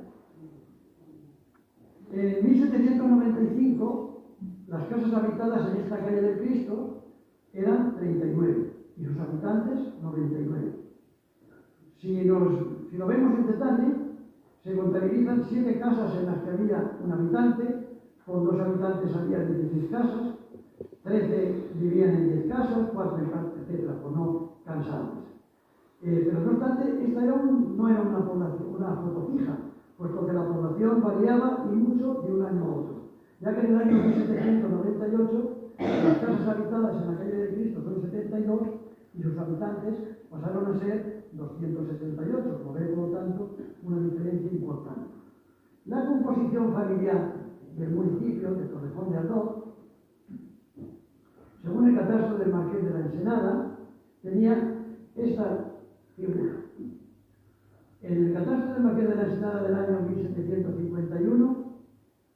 En 1795, las casas habitadas en esta calle del Cristo eran 39 y sus habitantes 99. Si lo vemos en detalle, se contabilizan 7 casas en las que había un habitante, con 2 habitantes había 16 casas, 13 vivían en 10 casas, 4 etcétera, por no cansarles. Pero no obstante, esta no era una foto fija, puesto que la población variaba y mucho de un año a otro. Ya que en el año 1798 las casas habitadas en la calle de Cristo son 72 y sus habitantes pasaron a ser 278, por ver, por lo tanto, una diferencia importante. La composición familiar del municipio de Torrejón de Ardoz, según el catastro del Marqués de la Ensenada, tenía esta figura. En el catastro del Marqués de la Ensenada del año 1751,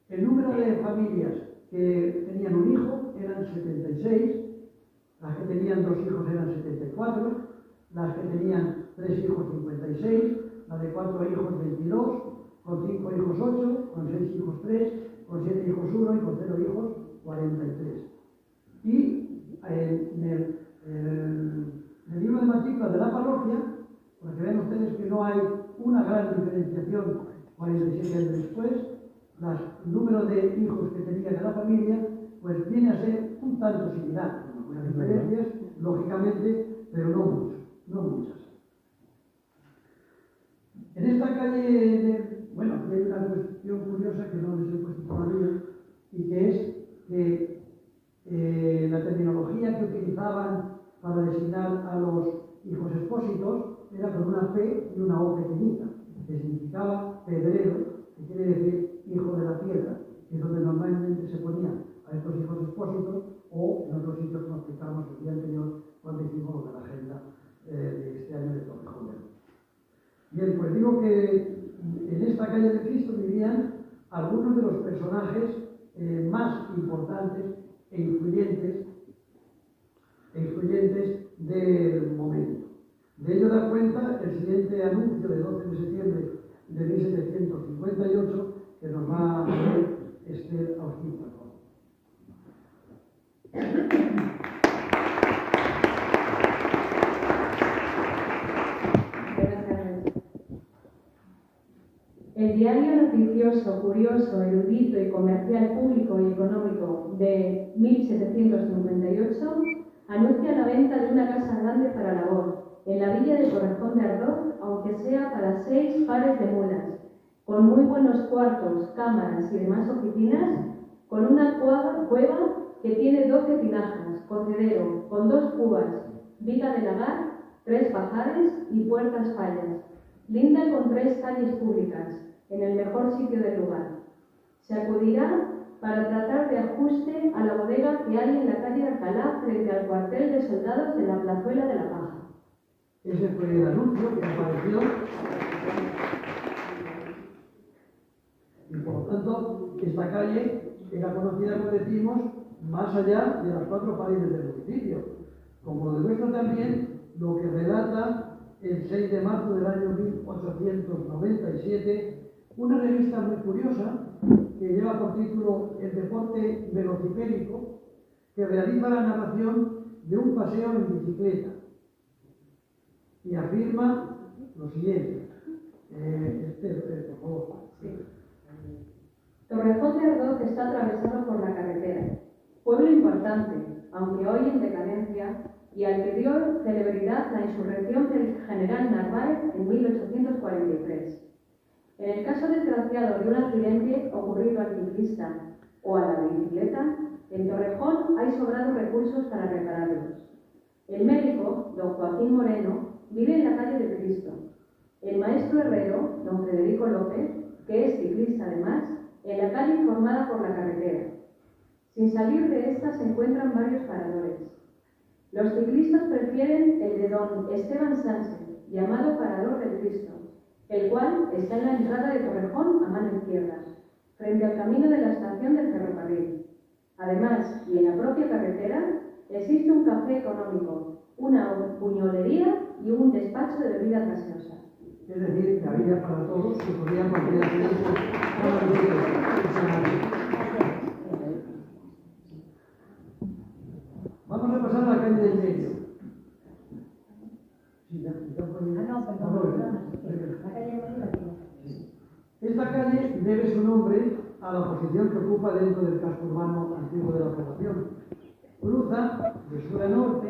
el número de familias que tenían un hijo eran 76, las que tenían 2 hijos eran 74, las que tenían 3 hijos 56, las de 4 hijos 22, con 5 hijos 8, con 6 hijos 3, con 7 hijos 1 y con 0 hijos 43. Y en el libro de matrícula de la parroquia, para que vean ustedes que no hay una gran diferenciación 47 años después, el número de hijos que tenía cada familia, pues viene a ser un tanto similar, con algunas diferencias, lógicamente, pero no muchas. En esta calle, aquí hay una cuestión curiosa que no les he puesto todavía, y que es que la terminología que utilizaban para designar a los hijos expósitos era con una P y una O pequeñita, que significaba pedrero, que quiere decir hijo de la piedra, que es donde normalmente se ponían a estos hijos expósitos, o en otros sitios, como explicamos el día anterior, cuando hicimos lo de la agenda de este año de Torrejón de Ardoz. Bien, pues digo que en esta calle de Cristo vivían algunos de los personajes más importantes e influyentes e influyentes del momento. De ello da cuenta el siguiente anuncio de 12 de septiembre de 1758 que nos va a leer Esther Austin. El diario noticioso, curioso, erudito y comercial público y económico de 1758 anuncia la venta de una casa grande para labor en la villa de Torrejón de Ardoz, aunque sea para 6 pares de mulas, con muy buenos cuartos, cámaras y demás oficinas, con una cueva que tiene 12 tinajas, cocedero, con 2 cubas, viga de lagar, 3 pajares y puertas fallas, linda con 3 calles públicas, en el mejor sitio del lugar. Se acudirá para tratar de ajuste a la bodega que hay en la calle de Alcalá frente al cuartel de soldados de la plazuela de la Paja. Ese fue el anuncio que apareció y por lo tanto esta calle era conocida, como decimos, más allá de las 4 paredes del municipio, como lo demuestra también lo que relata el 6 de marzo del año 1897 una revista muy curiosa que lleva por título El deporte velocipédico, que realiza la narración de un paseo en bicicleta y afirma lo siguiente. Por favor. Sí. Torrejón de Ardoz está atravesado por la carretera, pueblo importante, aunque hoy en decadencia, y al que dio celebridad la insurrección del general Narváez en 1843. En el caso desgraciado de un accidente ocurrido al ciclista o a la bicicleta, en Torrejón hay sobrados recursos para repararlos. El médico, don Joaquín Moreno, vive en la calle de Cristo. El maestro herrero, don Federico López, que es ciclista además, en la calle formada por la carretera. Sin salir de esta se encuentran varios paradores. Los ciclistas prefieren el de don Esteban Sánchez, llamado Parador del Cristo, el cual está en la entrada de Torrejón a mano izquierda, frente al camino de la estación del ferrocarril. Además, y en la propia carretera, existe un café económico, una puñolería y un despacho de bebidas gaseosas. Es decir, que había para todos que podían cualquier accidente cada día. Vamos a pasar a la calle del medio. Esta calle debe su nombre a la posición que ocupa dentro del casco urbano antiguo de la población. Cruza de sur a norte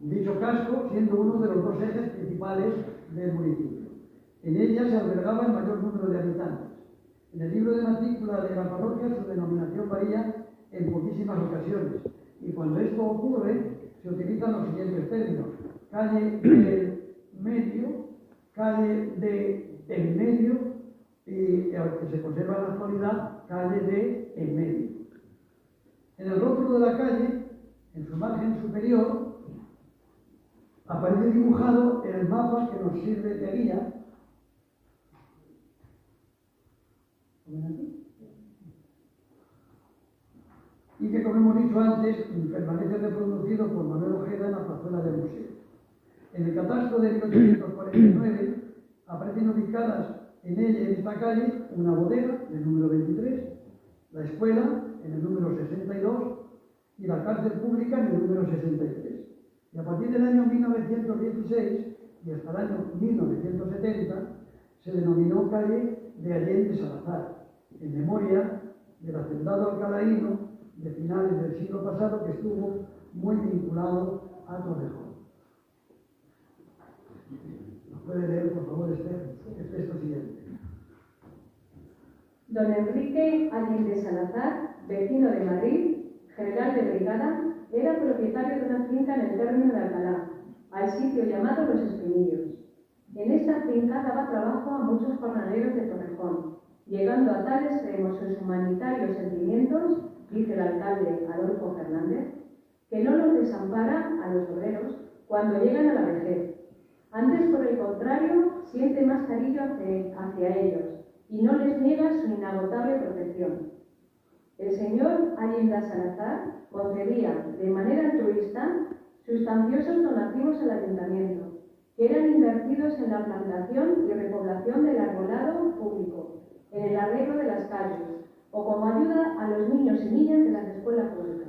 dicho casco, siendo uno de los 2 ejes principales del municipio. En ella se albergaba el mayor número de habitantes. En el libro de matrícula de la parroquia su denominación varía en poquísimas ocasiones, y cuando esto ocurre se utilizan los siguientes términos: calle del medio, calle de en medio y, aunque se conserva en la actualidad, calle de en medio. En el rótulo de la calle, en su margen superior, aparece dibujado en el mapa que nos sirve de guía. Y que, como hemos dicho antes, permanece reproducido por Manuel Ojeda en la plazuela del museo. En el catastro de 1849 aparecen ubicadas en esta calle una bodega, en el número 23, la escuela, en el número 62, y la cárcel pública, en el número 63. Y a partir del año 1916 y hasta el año 1970 se denominó calle de Allende Salazar, en memoria del hacendado alcalaíno de finales del siglo pasado que estuvo muy vinculado a Torrejón. ¿Nos puede leer, por favor, el texto siguiente? Don Enrique Allende Salazar, vecino de Madrid, general de brigada, era propietario de una finca en el término de Alcalá, al sitio llamado Los Espinillos. En esta finca daba trabajo a muchos jornaleros de Torrejón, llegando a tal extremo sus humanitarios sentimientos, dice el alcalde Adolfo Fernández, que no los desampara a los obreros cuando llegan a la vejez. Antes, por el contrario, siente más cariño hacia ellos y no les niega su inagotable protección. El señor Allende Salazar concedía de manera altruista sustanciosos donativos al ayuntamiento, que eran invertidos en la plantación y repoblación del arbolado público, en el arreglo de las calles, o como ayuda a los niños y niñas de las escuelas públicas.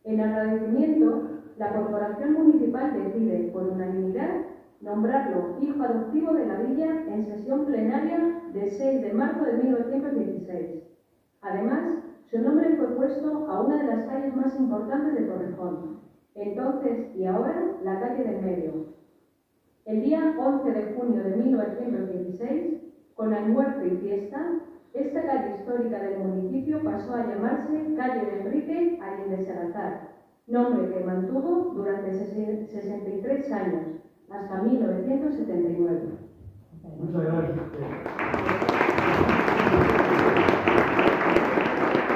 En agradecimiento, la Corporación Municipal decide, por unanimidad, nombrarlo hijo adoptivo de la villa en sesión plenaria del 6 de marzo de 1916. Además, su nombre fue puesto a una de las calles más importantes de Torrejón, entonces y ahora la calle del Medio. El día 11 de junio de 1916, con almuerzo y fiesta, esta calle histórica del municipio pasó a llamarse Calle de Enrique Allende Salazar, nombre que mantuvo durante 63 años, hasta 1979. Muchas gracias.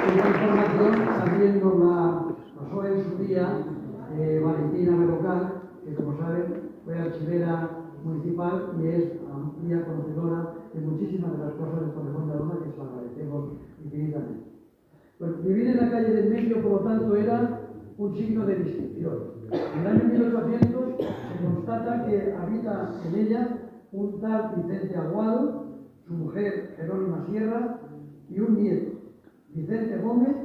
Esta información también nos la pasó en su día Valentina Belocal, que como saben fue archivera municipal y es amplia conocedora de muchísimas de las cosas de Torrejón de Arona, que se lo agradecemos infinitamente. Pues vivir en la calle del Medio, por lo tanto, era un signo de distinción. En el año 1800 se constata que habita en ella un tal Vicente Aguado, su mujer Jerónima Sierra y un nieto, Vicente Gómez,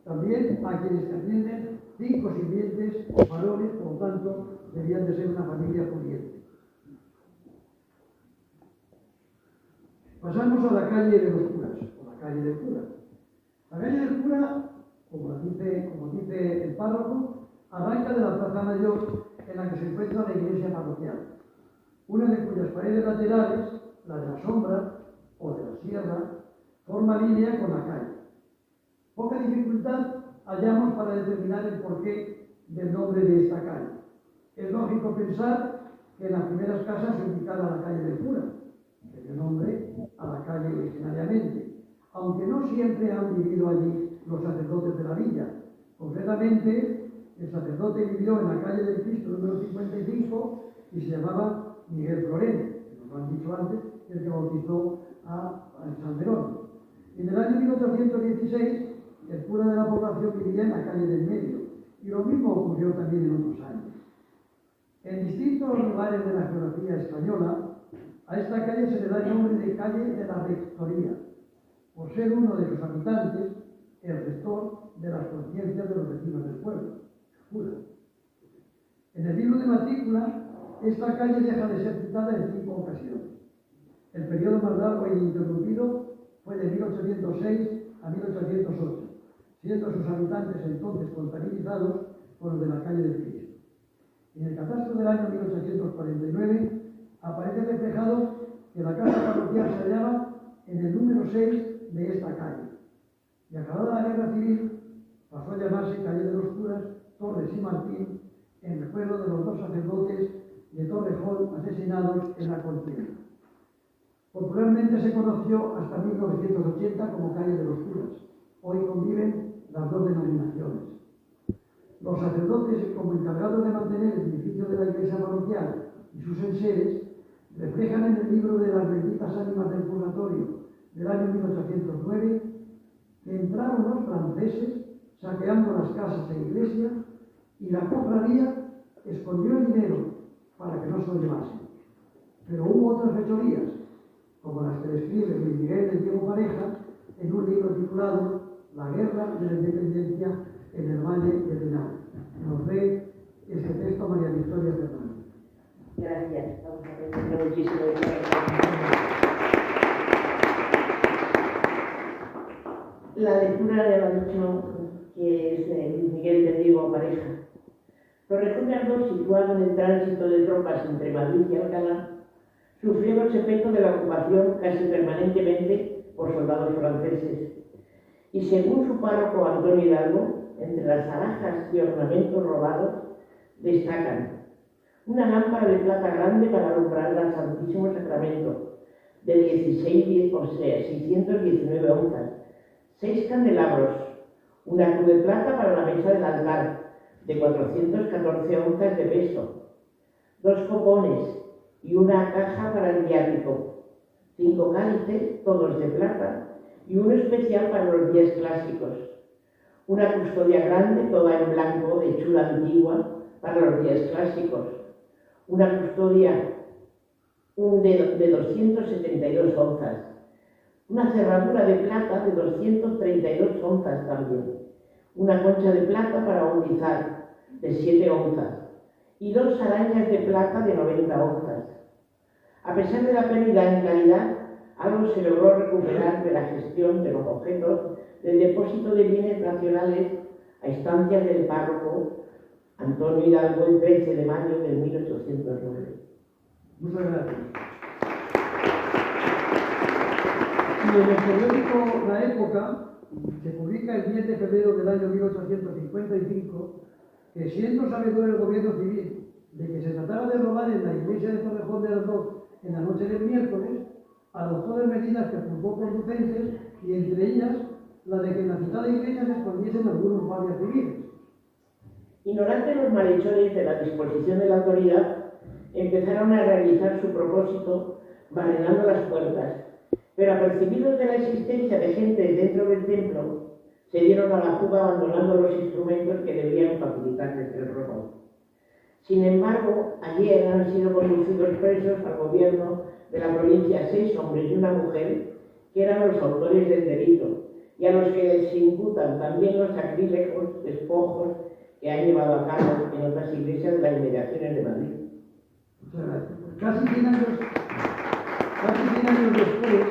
también a quienes se atienden 5 sirvientes o varones, por lo tanto, debían de ser una familia pudiente. Pasamos a la calle de los curas, o la calle del cura. La calle del cura, como dice el párroco, arranca de la Plaza Mayor en la que se encuentra la iglesia parroquial, una de cuyas paredes laterales, la de la sombra o de la sierra, forma línea con la calle. Poca dificultad hallamos para determinar el porqué del nombre de esta calle. Es lógico pensar que en las primeras casas se indicaba la calle del cura, que dio nombre a la calle originariamente, aunque no siempre han vivido allí los sacerdotes de la villa. Concretamente, el sacerdote vivió en la calle del Cristo número 55 y se llamaba Miguel Floreno, que nos lo han dicho antes, el que bautizó a San Jerónimo. En el año 1816, el cura de la población vivía en la calle del Medio, y lo mismo ocurrió también en otros años. En distintos lugares de la geografía española, a esta calle se le da el nombre de calle de la Rectoría, por ser uno de sus habitantes el rector de las conciencias de los vecinos del pueblo, el cura. En el libro de matrícula, esta calle deja de ser citada en 5 ocasiones. El periodo más largo e ininterrumpido fue de 1806 a 1808, siendo sus habitantes entonces contabilizados con los de la calle del Cristo. En el catastro del año 1849 aparece reflejado que la casa parroquial se hallaba en el número 6 de esta calle. Y acabada la guerra civil, pasó a llamarse calle de los curas, Torres y Martín, en recuerdo de los 2 sacerdotes de Torrejón asesinados en la contienda. Popularmente se conoció hasta 1980 como calle de los curas. Hoy conviven las 2 denominaciones. Los sacerdotes, como encargados de mantener el edificio de la iglesia parroquial y sus enseres, reflejan en el libro de las benditas ánimas del purgatorio del año 1809 que entraron los franceses saqueando las casas e iglesias y la cofradía escondió el dinero para que no se lo llevasen. Pero hubo otras fechorías, como las que describe Luis Miguel de Diego Pareja en un libro titulado La guerra de la independencia en el Valle de Renal. Nos lee este texto María Victoria Fernández. Gracias, vamos a aprender muchísimo de esto. La lectura de lo dicho, que es de Luis Miguel de Diego Pareja. Torrejón de Ardoz, situado en el tránsito de tropas entre Madrid y Alcalá, sufrió los efectos de la ocupación casi permanentemente por soldados franceses. Y según su párroco Antonio Hidalgo, entre las alhajas y ornamentos robados destacan una lámpara de plata grande para alumbrar al Santísimo Sacramento, de 619 onzas, 6 candelabros, una cruz de plata para la mesa del altar, de 414 onzas de peso, 2 copones y una caja para el viático, 5 cálices, todos de plata, y uno especial para los días clásicos, una custodia grande, toda en blanco, de hechura antigua, para los días clásicos, una custodia de 272 onzas, una cerradura de plata de 232 onzas también, una concha de plata para bautizar de 7 onzas y 2 arañas de plata de 90 onzas. A pesar de la pérdida en calidad, algo se logró recuperar de la gestión de los objetos del depósito de bienes nacionales a instancias del párroco Antonio Hidalgo el 13 de mayo de 1809. Muchas gracias. Y en el periódico La Época se publica el 10 de febrero del año 1855 que, siendo sabedor el gobierno civil de que se trataba de robar en la iglesia de Torrejón de Ardoz en la noche del miércoles, adoptó las medidas que juzgó conducentes, y entre ellas la de que en la citada iglesia se escondiesen algunos guardias civiles. Ignorantes los malhechores de la disposición de la autoridad, empezaron a realizar su propósito barrenando las puertas, pero apercibidos de la existencia de gente dentro del templo, se dieron a la fuga abandonando los instrumentos que debían facilitarles el robo. Sin embargo, ayer han sido conducidos presos al gobierno de la provincia 6 hombres y una mujer que eran los autores del delito, y a los que se imputan también los sacrílegos despojos que han llevado a cabo en otras iglesias de las inmediaciones de Madrid. Muchas gracias. Casi 100 años después,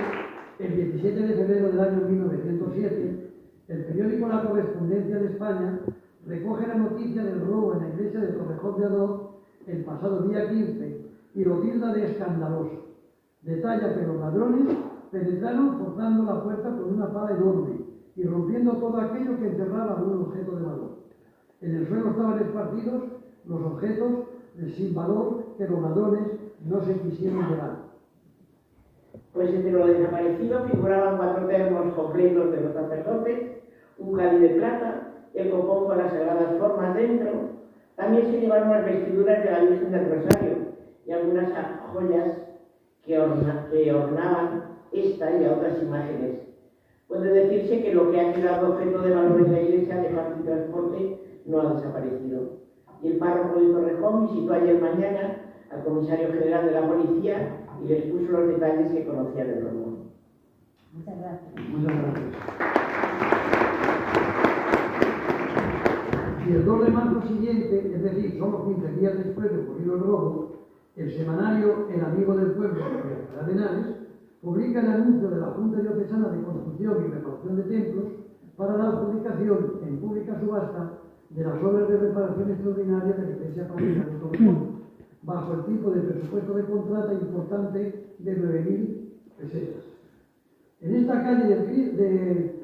el 17 de febrero del año 1907, el periódico La Correspondencia de España recoge la noticia del robo en la iglesia de Torrejón de Ardoz el pasado día 15 y lo tilda de escandaloso. Detalla que los ladrones penetraron forzando la puerta con una pala enorme y rompiendo todo aquello que encerraba algún objeto de valor. En el suelo estaban esparcidos los objetos sin valor que los ladrones no se quisieron llevar. Pues entre los desaparecidos figuraban 4 termos completos de los sacerdotes, un cáliz de plata, el copón con las sagradas formas dentro. También se llevaron las vestiduras de la Virgen del Rosario y algunas joyas que ornaban esta y a otras imágenes. Puede decirse que lo que ha quedado objeto de valor en la iglesia de fácil transporte no ha desaparecido. Y el párroco de Torrejón visitó ayer mañana al comisario general de la policía y les puso los detalles que conocía del robo. Muchas gracias. Muchas gracias. Y el 2 de marzo siguiente, es decir, solo 15 días después de ocurrido el robo, el semanario El Amigo del Pueblo de Cardenales publica el anuncio de la Junta Diocesana de Construcción y Reparación de Templos para la adjudicación en pública subasta de las obras de reparación extraordinaria de la Iglesia Parroquial de Torrejón, bajo el tipo de presupuesto de contrata importante de 9.000 pesetas. En esta calle de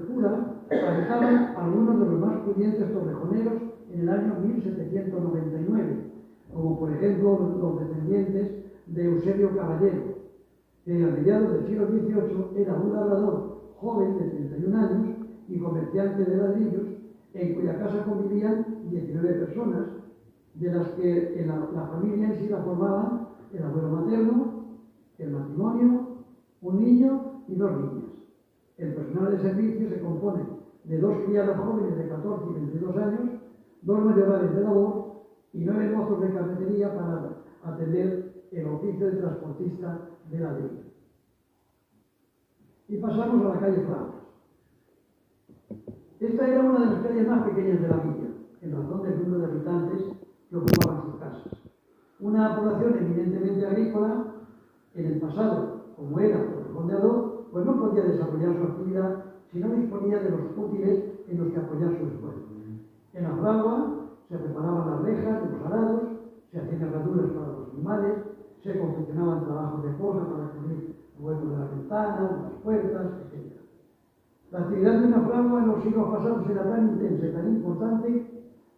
Cura habitaban algunos de los más pudientes torrejoneros en el año 1799, como por ejemplo los descendientes de Eusebio Caballero, que a mediados del siglo XVIII era un labrador joven de 31 años y comerciante de ladrillos, en cuya casa convivían 19 personas, de las que la familia en sí la formaban el abuelo materno, el matrimonio, un niño y 2 niñas. El personal de servicio se compone de 2 criados jóvenes de 14 y 22 años, 2 mayorales de labor y 9 mozos de carretería para atender el oficio de transportista de ladrillo. Y pasamos a la calle Francos. Esta era una de las calles más pequeñas de la villa, en razón del número de habitantes que ocupaban sus casas. Una población eminentemente agrícola, en el pasado, como era Torrejón de Ardoz, pues no podía desarrollar su actividad si no disponía de los útiles en los que apoyar su esfuerzo. En la fragua se preparaban las rejas de los arados, se hacían herraduras para los animales, se confeccionaban trabajos de forja para cubrir los huecos de las ventanas, las puertas, etc. La actividad de una fragua en los siglos pasados era tan intensa y tan importante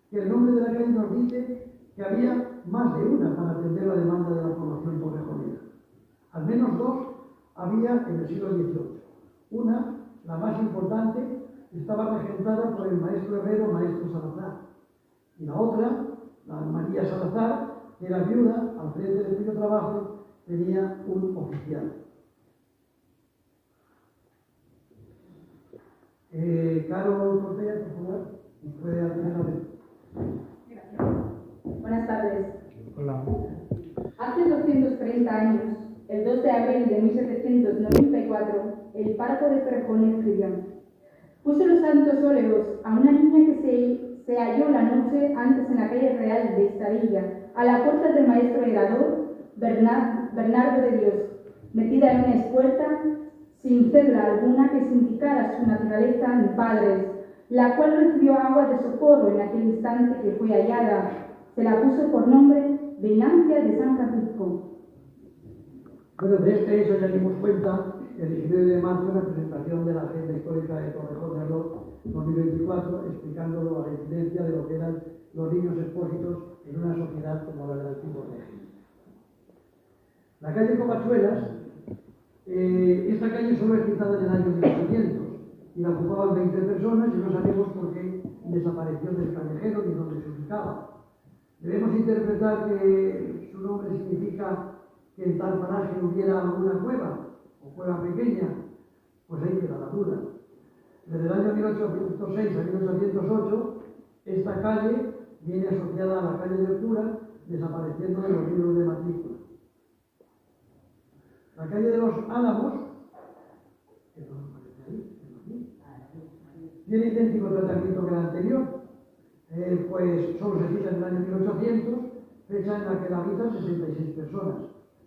que el nombre de la calle nos dice que había más de una para atender la demanda de la población torrejonera. Al menos 2 había en el siglo XVIII. Una, la más importante, estaba regentada por el maestro herrero Maestro Salazar. Y la otra, la María Salazar, que era viuda, al frente de cuyo trabajo tenía un oficial. Carol Cortea, por favor, nos puede atender a ver. Buenas tardes. Hola. Hace 230 años, el 2 de abril de 1794, el párroco de Torrejón escribió: puso los santos óleos a una niña que se halló la noche antes en la calle Real de Estadilla, a la puerta del maestro heredor Bernardo de Dios, metida en una espuerta sin cédula alguna que se indicara su naturaleza ni padres, la cual recibió agua de socorro en aquel instante que fue hallada. Se la puso por nombre Venancia de San Francisco. Bueno, de este hecho ya dimos cuenta el 19 de marzo en la presentación de la Agenda Histórica de Torrejón de Ardoz 2024, explicándolo a la incidencia de lo que eran los niños expósitos en una sociedad como la del antiguo régimen. La calle Covachuelas, esta calle solo es citada en el año 1800 y la ocupaban 20 personas y no sabemos por qué desapareció del callejero ni dónde se ubicaba. Debemos interpretar que su nombre significa que en tal paraje hubiera alguna cueva o cueva pequeña, pues ahí queda la duda. Desde el año 1806 a 1808, esta calle viene asociada a la calle del cura, desapareciendo de los libros de matrícula. La calle de los Álamos, que no aparece ahí, tiene idéntico tratamiento que la anterior, pues solo se cita en el año 1800, fecha en la que la habitan 66 personas.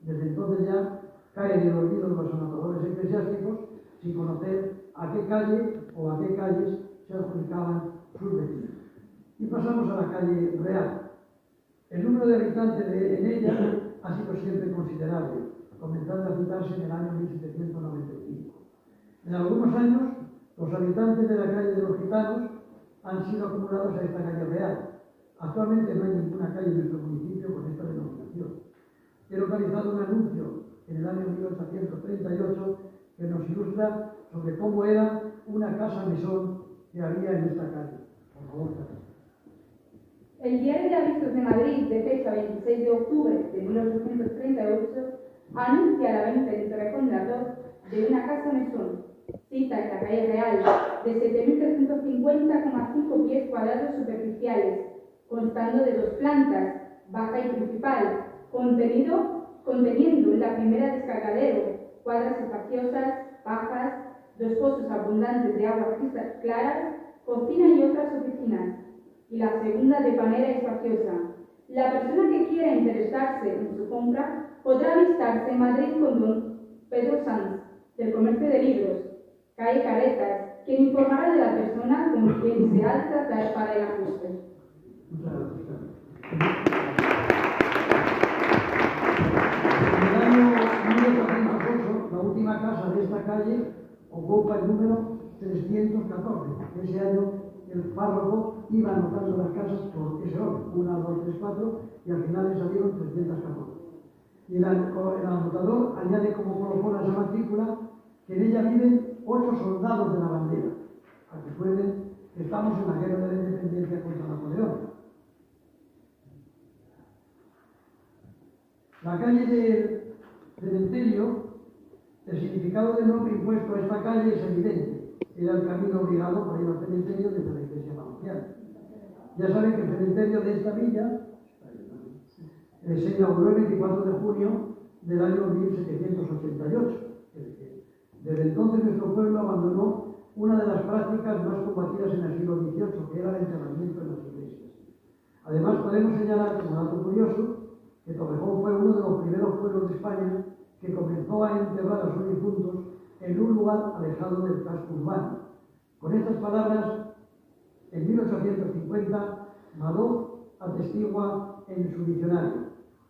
Desde entonces ya caen en el olvido de los anotadores eclesiásticos sin conocer a qué calle o a qué calles se adjudicaban sus vecinos. Y pasamos a la calle Real. El número de habitantes en ella ha sido siempre considerable, comenzando a citarse en el año 1795. En algunos años, los habitantes de la calle de los Gitanos han sido acumulados a esta calle Real. Actualmente no hay ninguna calle en nuestro municipio con esta denominación. He localizado un anuncio en el año 1838 que nos ilustra sobre cómo era una casa mesón que había en esta calle. Por favor, Carlos. El Diario de Avisos de Madrid, de fecha 26 de octubre de 1838, anuncia la venta en Torrejón de Ardoz de una casa mesón, cita en la calle Real, de 7.350,5 pies cuadrados superficiales, constando de 2 plantas, baja y principal, conteniendo en la primera descargadero, cuadras espaciosas, bajas, 2 pozos abundantes de aguas claras, cocina y otras oficinas, y la segunda de panera espaciosa. La persona que quiera interesarse en su compra podrá avistarse en Madrid con don Pedro Sanz, del Comercio de Libros, calle Caretas, quien informará de la persona con quien se ha de tratar para el ajuste. Muchas gracias, Carlos. En el año 1808, la última casa de esta calle ocupa el número 314. Ese año el párroco iba anotando las casas por ese orden, 1, 2, 3, 4, y al final le salieron 314. Y el anotador añade como colofón a esa matrícula que en ella viven 8 soldados de la bandera. Recuerden que estamos en la guerra de la independencia contra Napoleón. La calle del cementerio, el significado del nombre impuesto a esta calle es evidente. Era el camino obligado para ir al cementerio desde la iglesia parroquial. Ya saben que el cementerio de esta villa se inauguró el 24 de junio del año 1788. Desde entonces nuestro pueblo abandonó una de las prácticas más combatidas en el siglo XVIII, que era el enterramiento en las iglesias. Además, podemos señalar, como dato curioso, que Torrejón fue uno de los primeros pueblos de España que comenzó a enterrar a sus difuntos en un lugar alejado del casco urbano. Con estas palabras, en 1850, Madoz atestigua en su diccionario: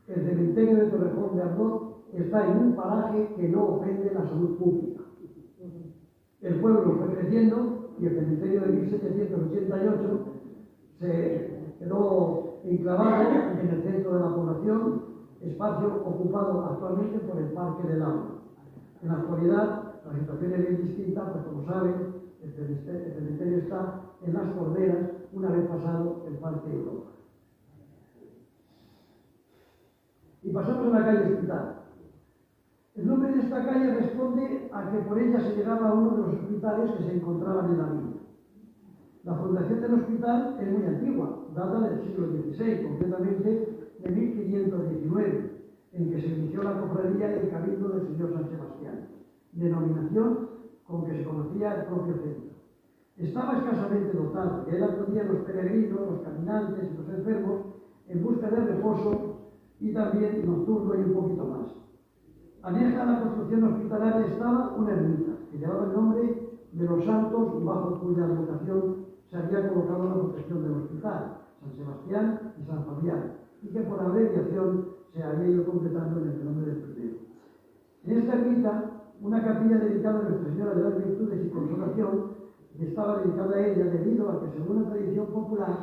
el cementerio de Torrejón de Ardoz está en un paraje que no ofende la salud pública. El pueblo fue creciendo y el cementerio de 1788 se quedó enclavado en el centro de la población, espacio ocupado actualmente por el Parque del Agua. En la actualidad, la situación es bien distinta, pues como saben, el cementerio está en las Corderas, una vez pasado el Parque de Europa. Y pasamos a la calle Hospital. El nombre de esta calle responde a que por ella se llegaba a uno de los hospitales que se encontraban en la villa. La fundación del hospital es muy antigua, data del siglo XVI, concretamente de 1519, en que se inició la cofradía y el cabildo del señor San Sebastián, denominación con que se conocía el propio centro. Estaba escasamente dotado, y él acudían los peregrinos, los caminantes y los enfermos en busca de reposo y también nocturno y un poquito más. Aneja a la construcción hospitalaria estaba una ermita que llevaba el nombre de los santos bajo cuya advocación se había colocado la protección del hospital, San Sebastián y San Fabián, y que por abreviación se había ido completando en el nombre del primero. En esta ermita, una capilla dedicada a Nuestra Señora de las Virtudes y Consolación, y estaba dedicada a ella debido a que, según la tradición popular,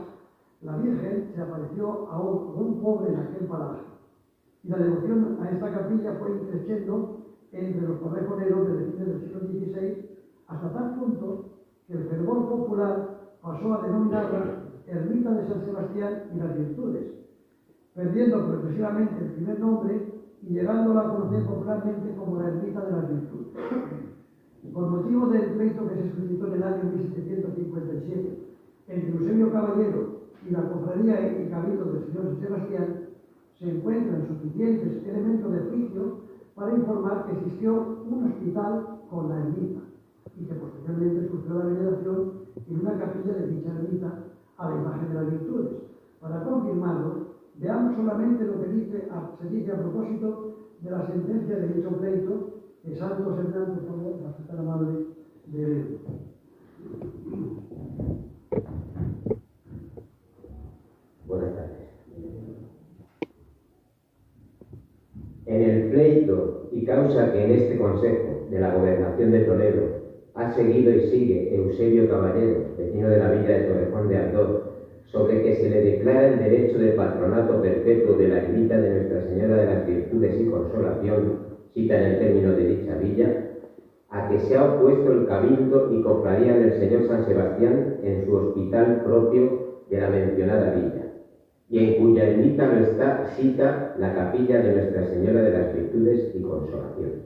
la Virgen se apareció a un pobre en aquel palacio. Y la devoción a esta capilla fue creciendo entre los correjoneros desde fines del siglo XVI hasta tal punto que el fervor popular pasó a denominarla Ermita de San Sebastián y las Virtudes, perdiendo progresivamente el primer nombre y llegándola a conocer popularmente como la Ermita de las Virtudes. Por motivo del pleito que se suscitó en el año 1757 entre Eusebio Caballero y la cofradía y cabildo del señor San Sebastián, se encuentran suficientes elementos de juicio para informar que existió un hospital con la ermita y que posteriormente surgió la veneración en una capilla de dicha ermita a la imagen de las Virtudes. Para confirmarlo, veamos solamente lo que se dice a propósito de la sentencia de dicho pleito, que Santos Hernán, por favor, va a ser tan amable de leer. Buenas tardes. En el pleito y causa que en este Consejo de la Gobernación de Toledo ha seguido y sigue Eusebio Caballero, vecino de la villa de Torrejón de Ardoz, sobre que se le declara el derecho de patronato perpetuo de la ermita de Nuestra Señora de las Virtudes y Consolación, cita en el término de dicha villa, a que se ha opuesto el cabildo y cofradía del señor San Sebastián en su hospital propio de la mencionada villa, y en cuya ermita no está, cita, la capilla de Nuestra Señora de las Virtudes y Consolación.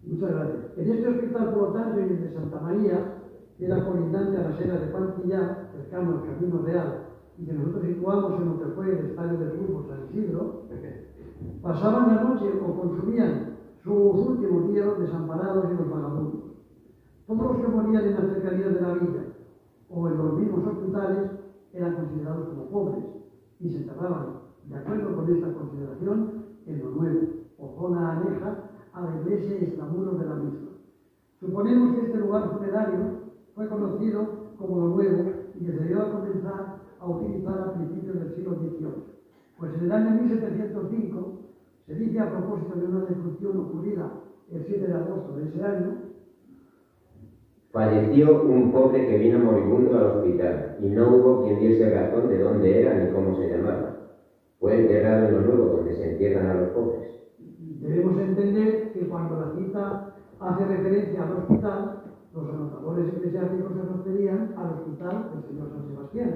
Muchas gracias. En este hospital, por lo tanto, y el de Santa María, que era colindante a la sierra de Pancillar, cercano al Camino Real, y que nosotros situamos en lo que fue el estadio del fútbol San Isidro, pasaban la noche o consumían sus últimos días los desamparados y los vagabundos. Todos los que morían en las cercanías de la villa o en los mismos hospitales eran considerados como pobres y se enterraban, de acuerdo con esta consideración, en lo nuevo, o zona aneja a la iglesia y extramuros de la misma. Suponemos que este lugar funerario fue conocido como lo nuevo y que se debió a comenzar a utilizar a principios del siglo XVIII. Pues en el año 1705 se dice, a propósito de una defunción ocurrida el 7 de agosto de ese año: falleció un pobre que vino moribundo al hospital y no hubo quien diese razón de dónde era ni cómo se llamaba. Fue enterrado en lo nuevo, donde se entierran a los pobres. Debemos entender que cuando la cita hace referencia al hospital, los anotadores eclesiásticos se referían al hospital del señor San Sebastián.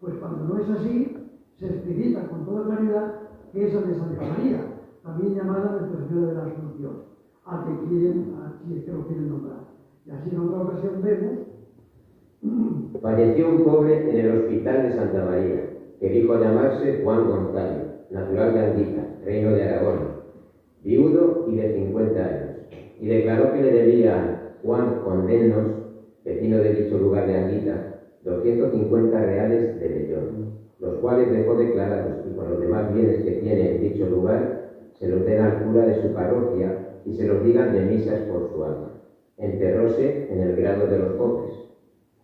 Pues cuando no es así, se explicita con toda claridad que es el de Santa María, también llamada Nuestra Señora de la Asunción, a que quieren, si es que lo quieren nombrar. Y así en otra ocasión vemos. Falleció un pobre en el hospital de Santa María, que dijo llamarse Juan González, natural de Anguita, reino de Aragón, viudo y de 50 años, y declaró que le debía a Juan Condenos, vecino de dicho lugar de Anguita, 250 reales de vellón, los cuales dejó declarados, y con los demás bienes que tiene en dicho lugar se los den al cura de su parroquia y se los digan de misas por su alma. Enterróse en el grado de los pobres.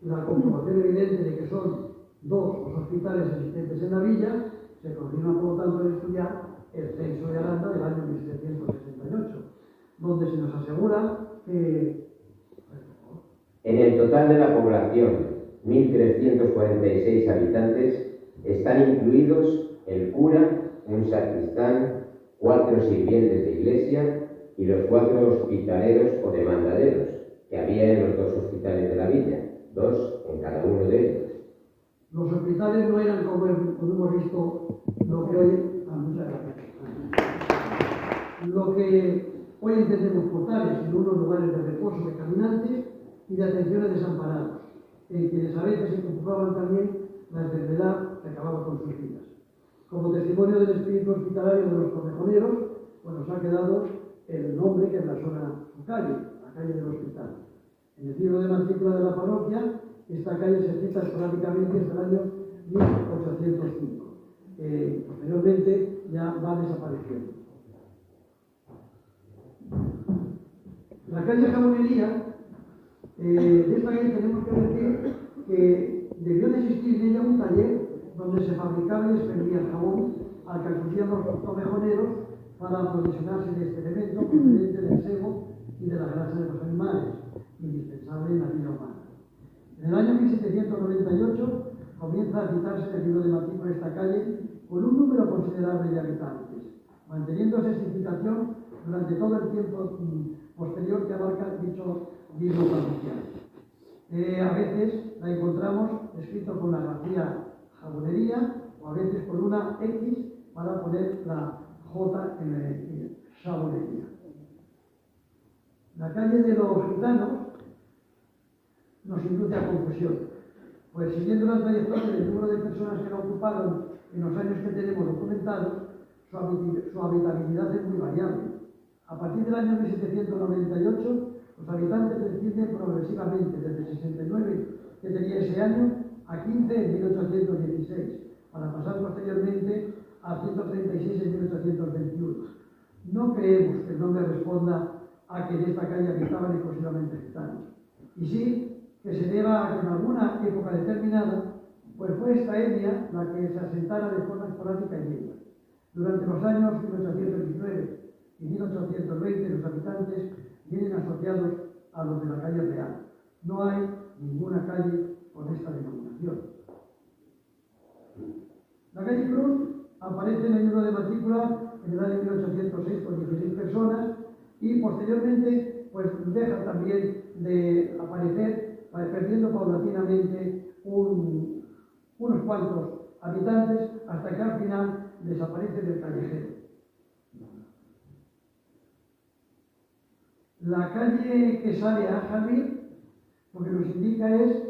La comprobación evidente de que son dos los hospitales existentes en la villa se continúa, por lo tanto, en estudiar el censo de Aranda del año 1768, donde se nos asegura que en el total de la población, 1.346 habitantes, están incluidos el cura, un sacristán, 4 sirvientes de iglesia y los 4 hospitaleros o demandaderos que había en los 2 hospitales de la villa, 2 en cada uno de ellos. Los hospitales no eran, como hemos visto, lo que hoy entendemos por tales, sino unos lugares de reposo de caminantes y de atención a desamparados. en quienes a veces se conjugaban también la enfermedad que acababa con sus vidas. Como testimonio del espíritu hospitalario de los Torrejoneros, pues nos ha quedado el nombre que blasona su calle, la calle del Hospital. En el libro de matrícula de la parroquia, esta calle se cita esporádicamente hasta el año 1805. Posteriormente ya va desapareciendo. La calle Jabonería, de esta calle tenemos que decir que debió de existir en ella un taller donde se fabricaba y expendía el jabón al que acudían los torrejoneros para aprovisionarse de este elemento procedente del sebo y de la grasa de los animales, indispensable en la vida humana. En el año 1798 comienza a citarse el libro de matrícula de esta calle con un número considerable de habitantes, manteniéndose esta citación durante todo el tiempo posterior que abarca dicho libro parroquial. A veces la encontramos escrito con la grafía Jabonería o a veces con una X para poner la J en Jabonería. La calle de los gitanos nos induce a confusión, pues siguiendo la trayectoria del número de personas que la ocuparon en los años que tenemos documentados, su habitabilidad es muy variable. A partir del año 1798, los habitantes descienden progresivamente desde 69, que tenía ese año, a 15 en 1816, para pasar posteriormente a 136 en 1821. No creemos que el nombre responda a que en esta calle habitaban exclusivamente gitanos, y sí que se deba a que en alguna época determinada, pues fue esta etnia la que se asentara de forma esporádica en ella. Durante los años 1819 y 1820 los habitantes vienen asociados a los de la calle real. No hay ninguna calle con esta denominación. La calle Cruz aparece en el libro de matrícula en el año 1806 con 16 personas y posteriormente pues deja también de aparecer, perdiendo paulatinamente unos cuantos habitantes hasta que al final desaparece del callejero. La calle que sale a Jalbir, lo que nos indica es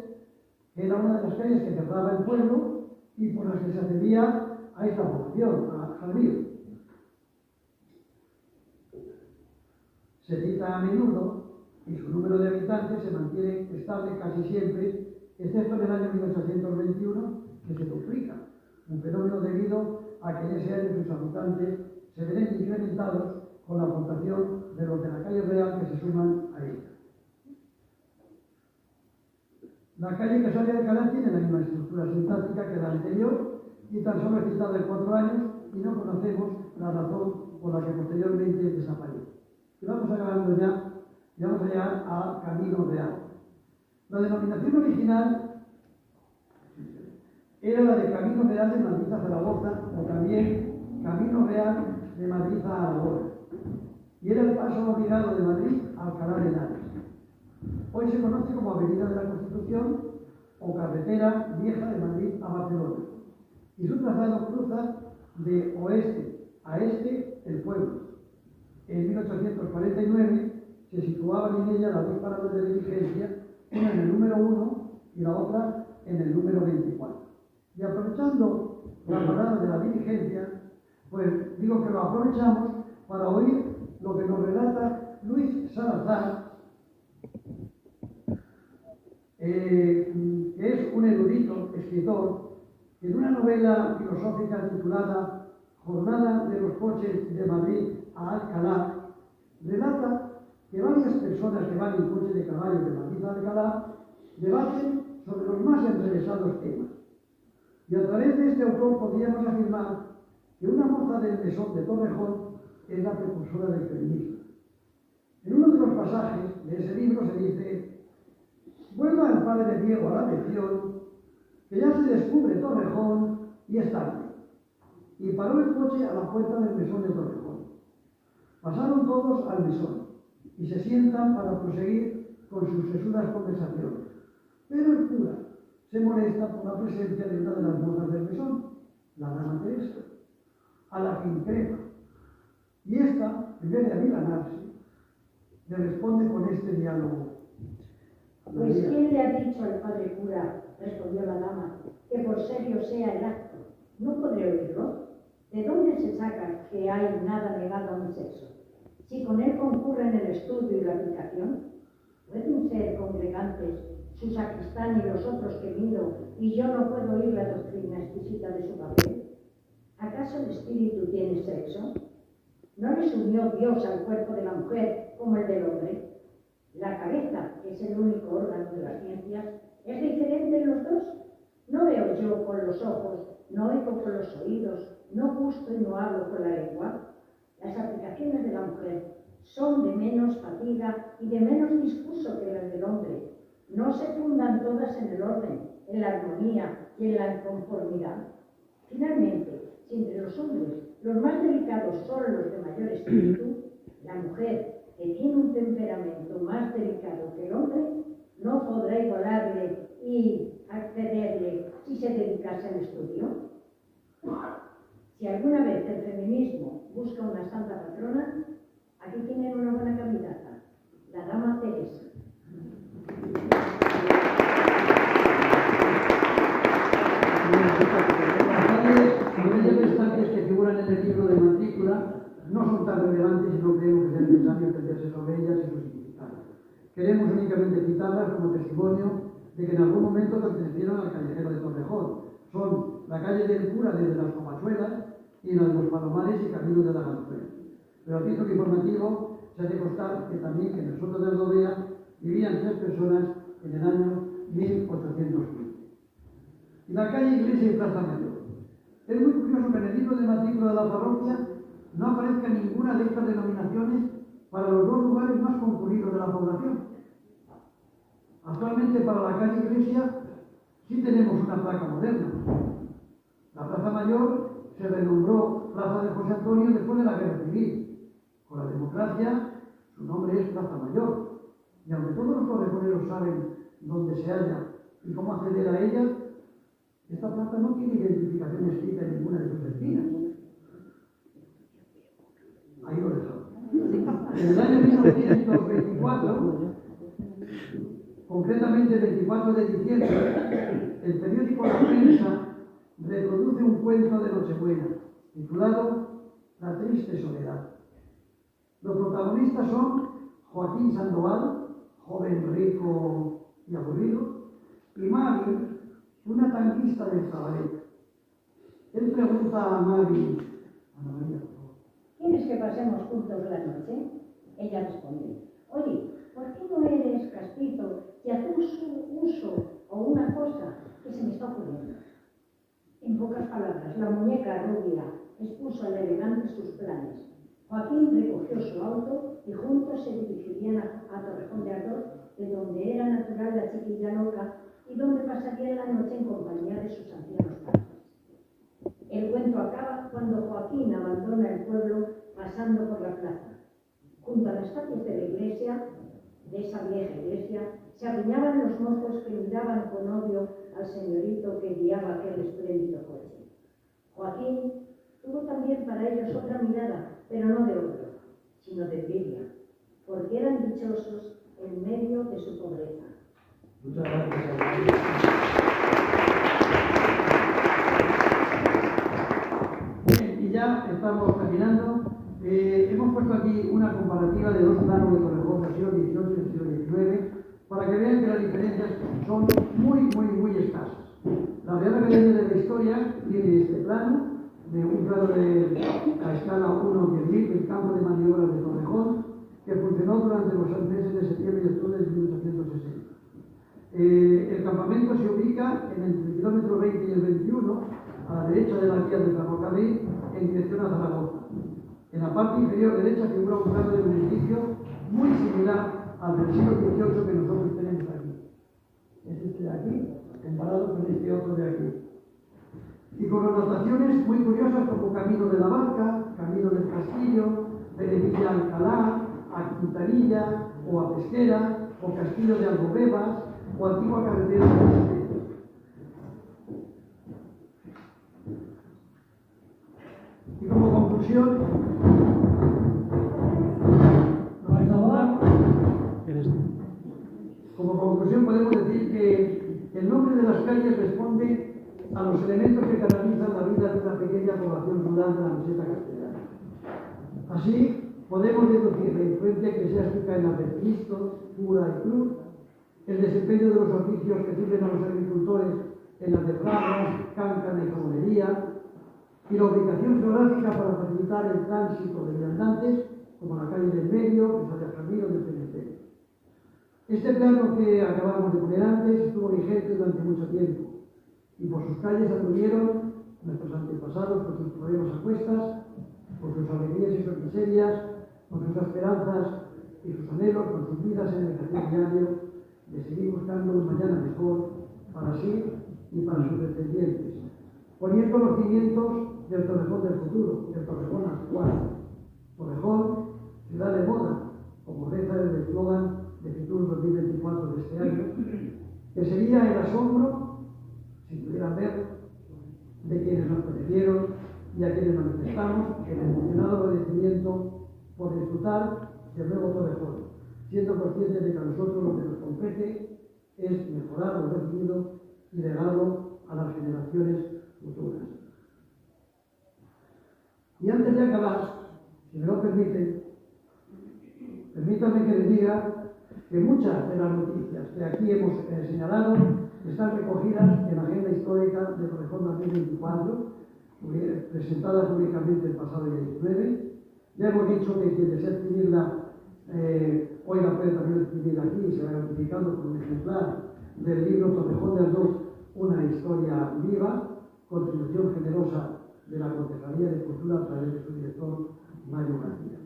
que era una de las calles que cerraba el pueblo y por las que se accedía a esta población, a Jalbir. Se cita a menudo y su número de habitantes se mantiene estable casi siempre, excepto en el año 1821, que se duplica, un fenómeno debido a que en ese año sus habitantes se ven incrementados con la aportación de los de la calle real que se suman a ella. La calle que sale de Alcalá tiene la misma estructura sintáctica que la anterior y tan solo es citada en 4 años y no conocemos la razón por la que posteriormente desaparece. Y vamos acabando ya, y vamos a llegar a Camino Real. La denominación original era la de Camino Real de Madrid a Zaragoza o también Camino Real de Madrid a Aragón. Y era el paso obligado de Madrid a Alcalá de Henares. Hoy se conoce como Avenida de la Constitución o Carretera Vieja de Madrid a Barcelona. Y su trazado cruza de oeste a este el pueblo. En 1849 se situaban en ella las dos paradas de diligencia, una en el número 1 y la otra en el número 24. Y aprovechando la parada de la diligencia, pues digo que lo aprovechamos para oír lo que nos relata Luis Salazar, que es un erudito escritor, que en una novela filosófica titulada Jornada de los coches de Madrid a Alcalá, relata que varias personas que van en coche de caballo de Madrid a Alcalá debaten sobre los más enrevesados temas. Y a través de este autor podríamos afirmar que una moza del mesón de Torrejón es la precursora del feminismo. En uno de los pasajes de ese libro se dice: vuelva el padre Diego a la lección, que ya se descubre Torrejón y es tarde. Y paró el coche a la puerta del mesón de Torrejón. Pasaron todos al mesón y se sientan para proseguir con sus sesudas conversaciones. Pero el cura se molesta por la presencia de una de las mozas del mesón, la dama Teresa, a la que increpa. Y esta, en vez de amilanarse, le responde con este diálogo: Pues ¿quién le ha dicho al padre cura, respondió la dama, que por serio sea el acto? No podré oírlo. ¿De dónde se saca que hay nada negado a mi sexo? Si con él concurren el estudio y la aplicación, ¿pueden ser congregantes su sacristán y los otros que miro, y yo no puedo oír la doctrina exquisita de su papel? ¿Acaso el espíritu tiene sexo? ¿No les unió Dios al cuerpo de la mujer como el del hombre? La cabeza, que es el único órgano de las ciencias, ¿es diferente en los dos? No veo yo con los ojos, no oigo con los oídos, no gusto y no hablo con la lengua. Las aplicaciones de la mujer son de menos fatiga y de menos discurso que las del hombre. No se fundan todas en el orden, en la armonía y en la conformidad. Finalmente, si entre los hombres los más delicados son los de mayor espíritu, la mujer, que tiene un temperamento más delicado que el hombre, no podrá igualarle y accederle si se dedicase al estudio. Si alguna vez el feminismo busca una santa patrona, aquí tienen una buena candidata, la dama Teresa. Los restantes que figuran en el libro de Matrícula no son tan relevantes y no creo que sea necesario entenderse sobre ellas y su significado. Queremos únicamente citarlas como testimonio de que en algún momento pertenecieron al callejero de Torrejón. Son la calle del Cura desde las Comachuelas y la de los Palomares y Camino de la Galzuela. Pero a título informativo se hace constar que también en el Soto de Aldovea vivían 3 personas en el año 1815. Y la calle Iglesia y Plaza Mayor. Es muy curioso que en el libro de matrícula de la parroquia no aparezca ninguna de estas denominaciones para los 2 lugares más concurridos de la población. Actualmente para la calle Iglesia sí tenemos una placa moderna. La Plaza Mayor se renombró Plaza de José Antonio después de la Guerra Civil. Con la democracia su nombre es Plaza Mayor. Y aunque todos los torrejoneros saben dónde se halla y cómo acceder a ella, esta plaza no tiene identificación escrita en ninguna de sus esquinas. Ahí lo dejamos. En el año 1924, concretamente el 24 de diciembre, el periódico La Prensa reproduce un cuento de Nochebuena, titulado La triste soledad. Los protagonistas son Joaquín Sandoval, joven rico y aburrido, y Mari, una tanquista del cabaret. Él pregunta a Mari, Ana María, por favor, ¿quieres que pasemos juntos la noche? Ella responde, oye, ¿por qué no eres castizo y haces un uso o una cosa que se me está ocurriendo? En pocas palabras, la muñeca rubia expuso al elegante sus planes. Joaquín recogió su auto y juntos se dirigirían a Torrejón de Ardoz, de donde era natural la chiquilla loca y donde pasarían la noche en compañía de sus ancianos padres. El cuento acaba cuando Joaquín abandona el pueblo pasando por la plaza. Junto a las tapias de la iglesia, de esa vieja iglesia, se apiñaban los mozos que miraban con odio al señorito que guiaba aquel espléndido coche. Joaquín tuvo también para ellos otra mirada, pero no de odio, sino de envidia, porque eran dichosos en medio de su pobreza. muchas gracias. Bien, y ya estamos terminando. Hemos puesto aquí una comparativa de 2 planos de Torrejón, siglo XVIII y siglo XIX, para que vean que las diferencias son muy escasas. La Real Academia de la Historia tiene este plano, de un plano de la escala 1-10.000 del campo de maniobras de Torrejón, que funcionó durante los meses de septiembre y octubre de 1860. El campamento se ubica entre el kilómetro 20 y el 21, a la derecha de la vía del ferrocarril, en dirección a Zaragoza. En la parte inferior derecha figura un plano de un edificio muy similar al del siglo XVIII que nosotros tenemos aquí. Es este de aquí, comparado con este otro de aquí. Y con anotaciones muy curiosas como Camino de la Barca, Camino del Castillo, Veredilla Alcalá, a Quintanilla o a Pesquera, o Castillo de Algobebas, o antigua carretera de Pesquera. Y como conclusión, Como conclusión podemos decir que el nombre de las calles responde a los elementos que canalizan la vida de una pequeña población rural de la meseta castellana. Así, podemos deducir la influencia eclesiástica en la de Cristo, cura y cruz, el desempeño de los oficios que sirven a los agricultores en las de fragas, cáncana y jabonería, y la ubicación geográfica para facilitar el tránsito de viandantes, como la calle del Medio, que sale a Ramiro del Cementerio. Este plano que acabamos de poner antes estuvo vigente durante mucho tiempo, y por sus calles anduvieron nuestros antepasados con sus problemas a cuestas, con sus alegrías y sus miserias, con sus esperanzas y sus anhelos, con sus vidas en el ejercicio diario de seguir buscando un mañana mejor para sí y para sus descendientes, poniendo los cimientos del Torrejón del futuro, del Torrejón actual. Torrejón, ciudad de moda, como reza el eslogan de Fitur 2024 de este año, que sería el asombro, si pudieran ver, de quienes nos precedieron y a quienes manifestamos el emocionado agradecimiento por disfrutar del nuevo Torrejón, siendo conscientes de que a nosotros lo que nos compete es mejorar lo recibido y legarlo a las generaciones futuras. Y antes de acabar, si me lo permiten, permítanme que les diga que muchas de las noticias que aquí hemos señalado están recogidas en la agenda histórica de Torrejón 2024, presentada públicamente el pasado día 19. Ya hemos dicho que quien desea adquirirla hoy la puede también adquirir aquí y se va notificando con un ejemplar del libro Torrejón de Ardoz, una historia viva, contribución generosa de la Concejalía de Cultura a través de su director, Mario García.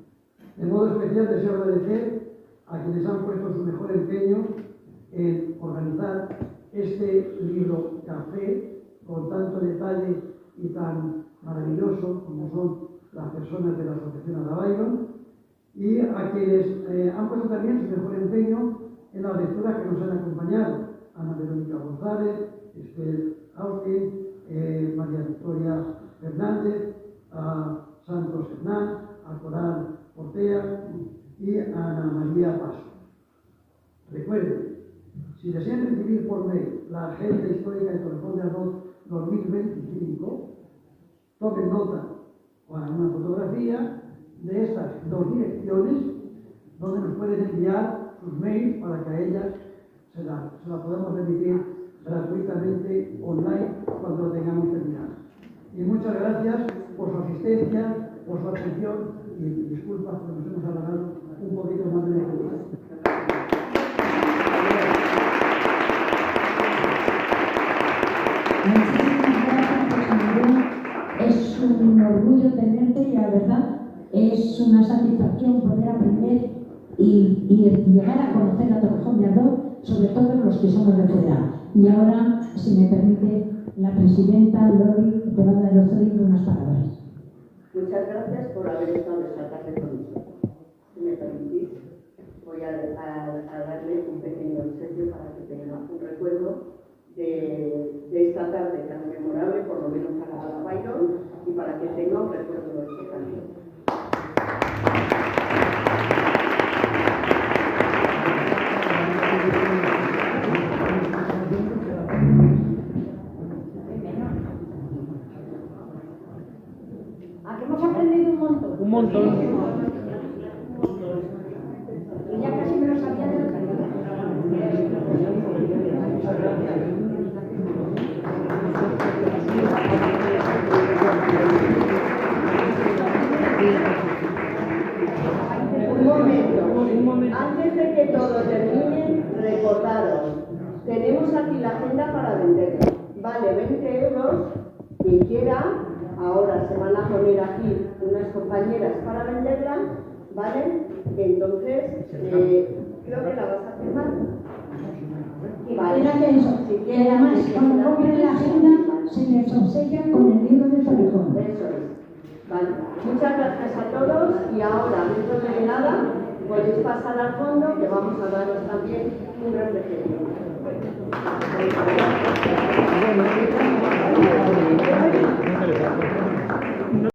De modo especial deseo agradecer a quienes han puesto su mejor empeño en organizar este libro café con tanto detalle y tan maravilloso como son las personas de la Asociación Ada Byron, y a quienes han puesto también su mejor empeño en las lecturas que nos han acompañado: Ana Verónica González, Estel Austin, María Victoria Fernández, a Santos Hernán, a Coral Ortega y a Ana María Paso. Recuerden, si desean recibir por mail la agenda histórica de Torrejón de Ardoz 2025, tomen nota o hagan una fotografía de estas dos direcciones donde nos pueden enviar sus mails para que a ellas se la podamos remitir gratuitamente online cuando lo tengamos terminado. Y muchas gracias por su asistencia, por su atención y disculpas porque nos hemos alargado un poquito más de lo que gusta. Es un orgullo tenerte y la verdad es una satisfacción poder aprender y llegar a conocer a Torrejón de Ardoz, sobre todo los que somos de fuera. Y ahora, si me permite, la presidenta Lori te va a dar unas palabras. Muchas gracias por haber estado esta tarde con nosotros. Si me permitís, voy a darle un pequeño obsequio para que tenga un recuerdo de esta tarde tan memorable, por lo menos para Ada Byron, y para que tenga un recuerdo de este camino. Aquí hemos aprendido un montón. Un montón. Y ya casi me lo sabía de lo que Un momento. Antes de que todo termine, recordaros, tenemos aquí la agenda para venderla. Vale 20 euros. Quien quiera, ahora se van a poner aquí unas compañeras para venderla, ¿vale? Entonces, creo que la vas a firmar. Vale. Era que eso, y además, cuando compren la agenda, se les obsequia con el libro de Torrejón. Eso es. Vale. Muchas gracias a todos y ahora, dentro de nada, podéis pasar al fondo que vamos a daros también un reflejo.